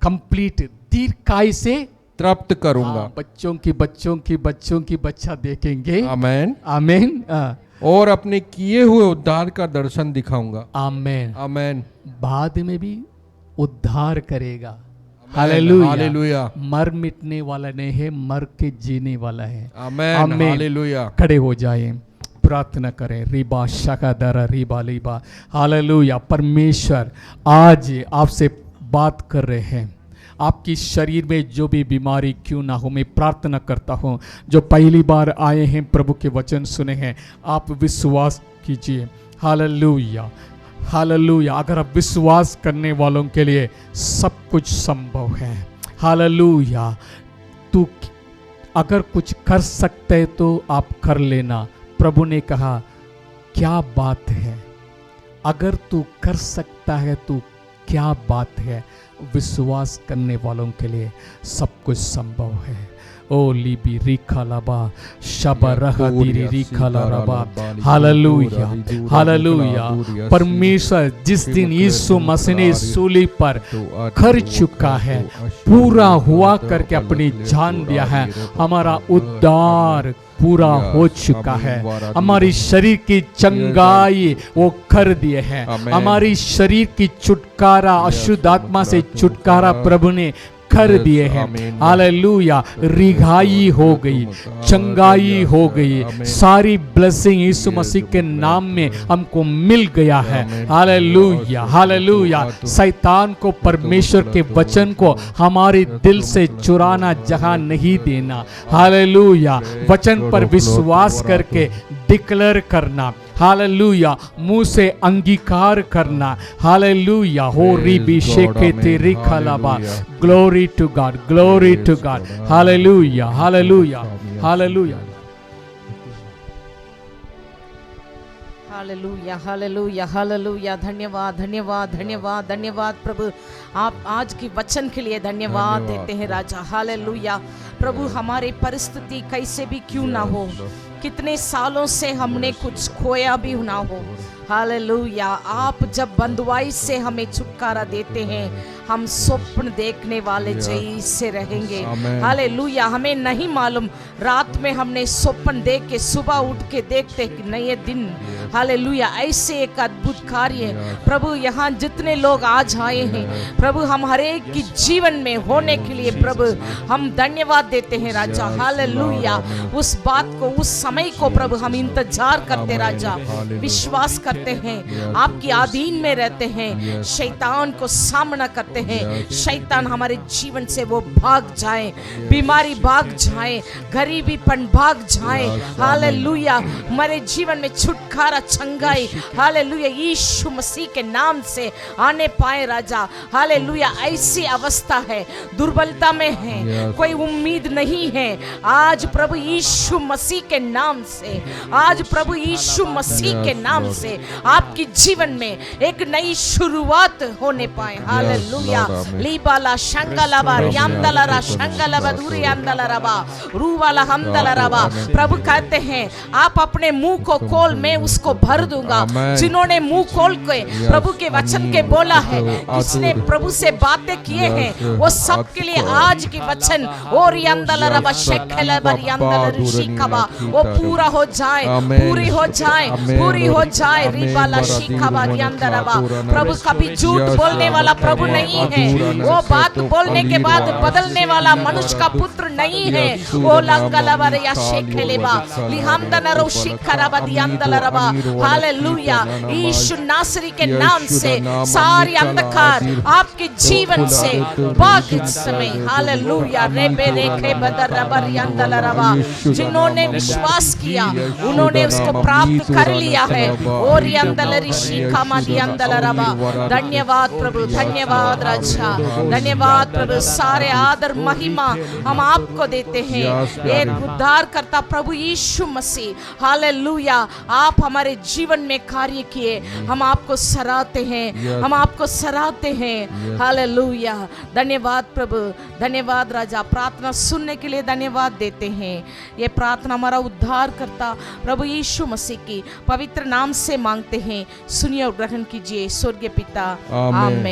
कंप्लीट दीर्घायु से तृप्त करूंगा। बच्चों की बच्चों की बच्चों की बच्चा देखेंगे। आमीन, आमीन। और अपने किए हुए उद्धार का दर्शन दिखाऊंगा। आमीन। आमीन, बाद में भी उद्धार करेगा। हालेलुया। हालेलुया। मर मिटने वाला नहीं है, मर के जीने वाला है। आमीन, आमीन। हालेलुया। खड़े हो जाएं, प्रार्थना करें। रिबा शकादरा रिबा लिबा। हालेलुया। परमेश्वर आज आपसे बात कर रहे हैं। आपकी शरीर में जो भी बीमारी क्यों ना हो, मैं प्रार्थना करता हूँ, जो पहली बार आए हैं प्रभु के वचन सुने हैं, आप विश्वास कीजिए। Hallelujah, hallelujah. अगर आप विश्वास करने वालों के लिए सब कुछ संभव है। हालेलुया। तू अगर कुछ कर सकते तो आप कर लेना। प्रभु ने कहा क्या बात है, अगर तू कर सकता है तो क्या बात है। विश्वास करने वालों के लिए सब कुछ संभव है। ओ लिबी रिखा लाबा शबा रहा दीरी रिखा लाबा। Hallelujah, hallelujah. परमेश्वर जिस दिन यीशु मसीह ने सूली पर कर चुका है, पूरा हुआ करके अपनी जान दिया है, हमारा उद्धार पूरा हो चुका है। हमारी शरीर की चंगाई वो कर दिए हैं। हमारी शरीर की छुटकारा, अशुद्ध आत्मा से छुटकारा प्रभु ने कर दिए हैं। हालेलुया। रिहाई हो गई, चंगाई हो गई, सारी ब्लेसिंग यीशु मसीह के नाम में हमको मिल गया है। Hallelujah, hallelujah. शैतान को परमेश्वर के वचन को हमारे दिल से चुराना जहां नहीं देना। हालेलुया। वचन पर विश्वास करके डिक्लेयर करना। हालेलुया। मुंह से अंगीकार करना। हालेलुया। हो रिबी शेके तेरी खलाबा। Glory to God, glory to God. Hallelujah, hallelujah, hallelujah. Hallelujah, hallelujah, हालेलुया। धन्यवाद, धन्यवाद, धन्यवाद, धन्यवाद प्रभु। आप आज की वचन के लिए धन्यवाद देते हैं राजा। हालेलुया। प्रभु हमारी परिस्थिति कैसे भी क्यों ना हो, कितने सालों से हमने कुछ खोया भी ना हो, हालेलुया, आप जब बंधुआई से हमें छुटकारा देते हैं, हम स्वप्न देखने वाले जैसे रहेंगे। हालेलुया। हमें नहीं मालूम, रात में हमने स्वप्न देख के सुबह उठ के देखते कि नए दिन, हालेलुया, ऐसे एक अद्भुत कार्य प्रभु यहाँ जितने लोग आज आए हैं प्रभु, हम हरेक की जीवन में होने के लिए प्रभु हम धन्यवाद देते हैं राजा। हालेलुया। उस बात को, उस समय को प्रभु हम इंतजार करते राजा, विश्वास करते करते हैं, आपकी अधीन में रहते हैं, शैतान को सामना करते हैं, शैतान हमारे जीवन से वो भाग जाए, बीमारी भाग जाए, गरीबीपन भाग जाए। हालेलुया, हमारे जीवन में छुटकारा चंगाई हालेलुया यीशु मसीह के नाम से आने पाए राजा। हालेलुया, ऐसी अवस्था है, दुर्बलता में है, कोई उम्मीद नहीं है, आज प्रभु यीशु मसीह के नाम से, आज प्रभु यीशु मसीह के नाम से आपकी जीवन में एक नई शुरुआत होने पाए। हालेलुया, लीबाला शंगलाबा रियामदलरा शंगलाबा दूरियामदलराबा रूवाला हमदलराबा। प्रभु कहते हैं आप अपने मुंह को खोल, मैं उसको भर दूंगा। जिन्होंने मुंह खोल के प्रभु के वचन के बोला है, जिसने प्रभु से बातें किए हैं, वो सब के लिए आज की वचन ओरियंदलराबा शेखलाबा रियामदलरा शिकाबा वो पूरा हो जाए, पूरी हो जाए, पूरी हो जाए। रिबाला शिकाबा रियामदलराबा। प्रभु कभी झूठ बोलने वाला प्रभु नहीं है, वो बात बोलने के बाद बदलने वाला मनुष्य का पुत्र नहीं है। ओ लंगलाबा रिया शेखलेबा लिहामदनरो शिखराबा दियामदलराबा। हालेलुया, यीशु नासरी के नाम से सारी अंधकार आपके जीवन से भाग इस समय। हालेलुया, रेबे रेखे बदरबा रियामदलराबा। जिन्होंने विश्वास किया उन्होंने उसको प्राप्त कर लिया है। और रियामदलरी शिखामा दियामदलराबा। धन्यवाद प्रभु, धन्यवाद राजा, धन्यवाद प्रभु। सारे आदर महिमा हम आपको देते हैं, एक उद्धारकर्ता प्रभु यीशु मसीह। हालेलुया, आप हमारे जीवन में कार्य किए, हम आपको सराहते हैं, हम आपको सराहते हैं। हालेलुया, धन्यवाद प्रभु, धन्यवाद राजा। प्रार्थना सुनने के लिए धन्यवाद देते हैं। ये प्रार्थना हमारा उद्धारकर्ता प्रभु यीशु मसीह की पवित्र नाम से मांगते हैं, सुनिए और ग्रहण कीजिए। स्वर्गीय पिता, आमीन।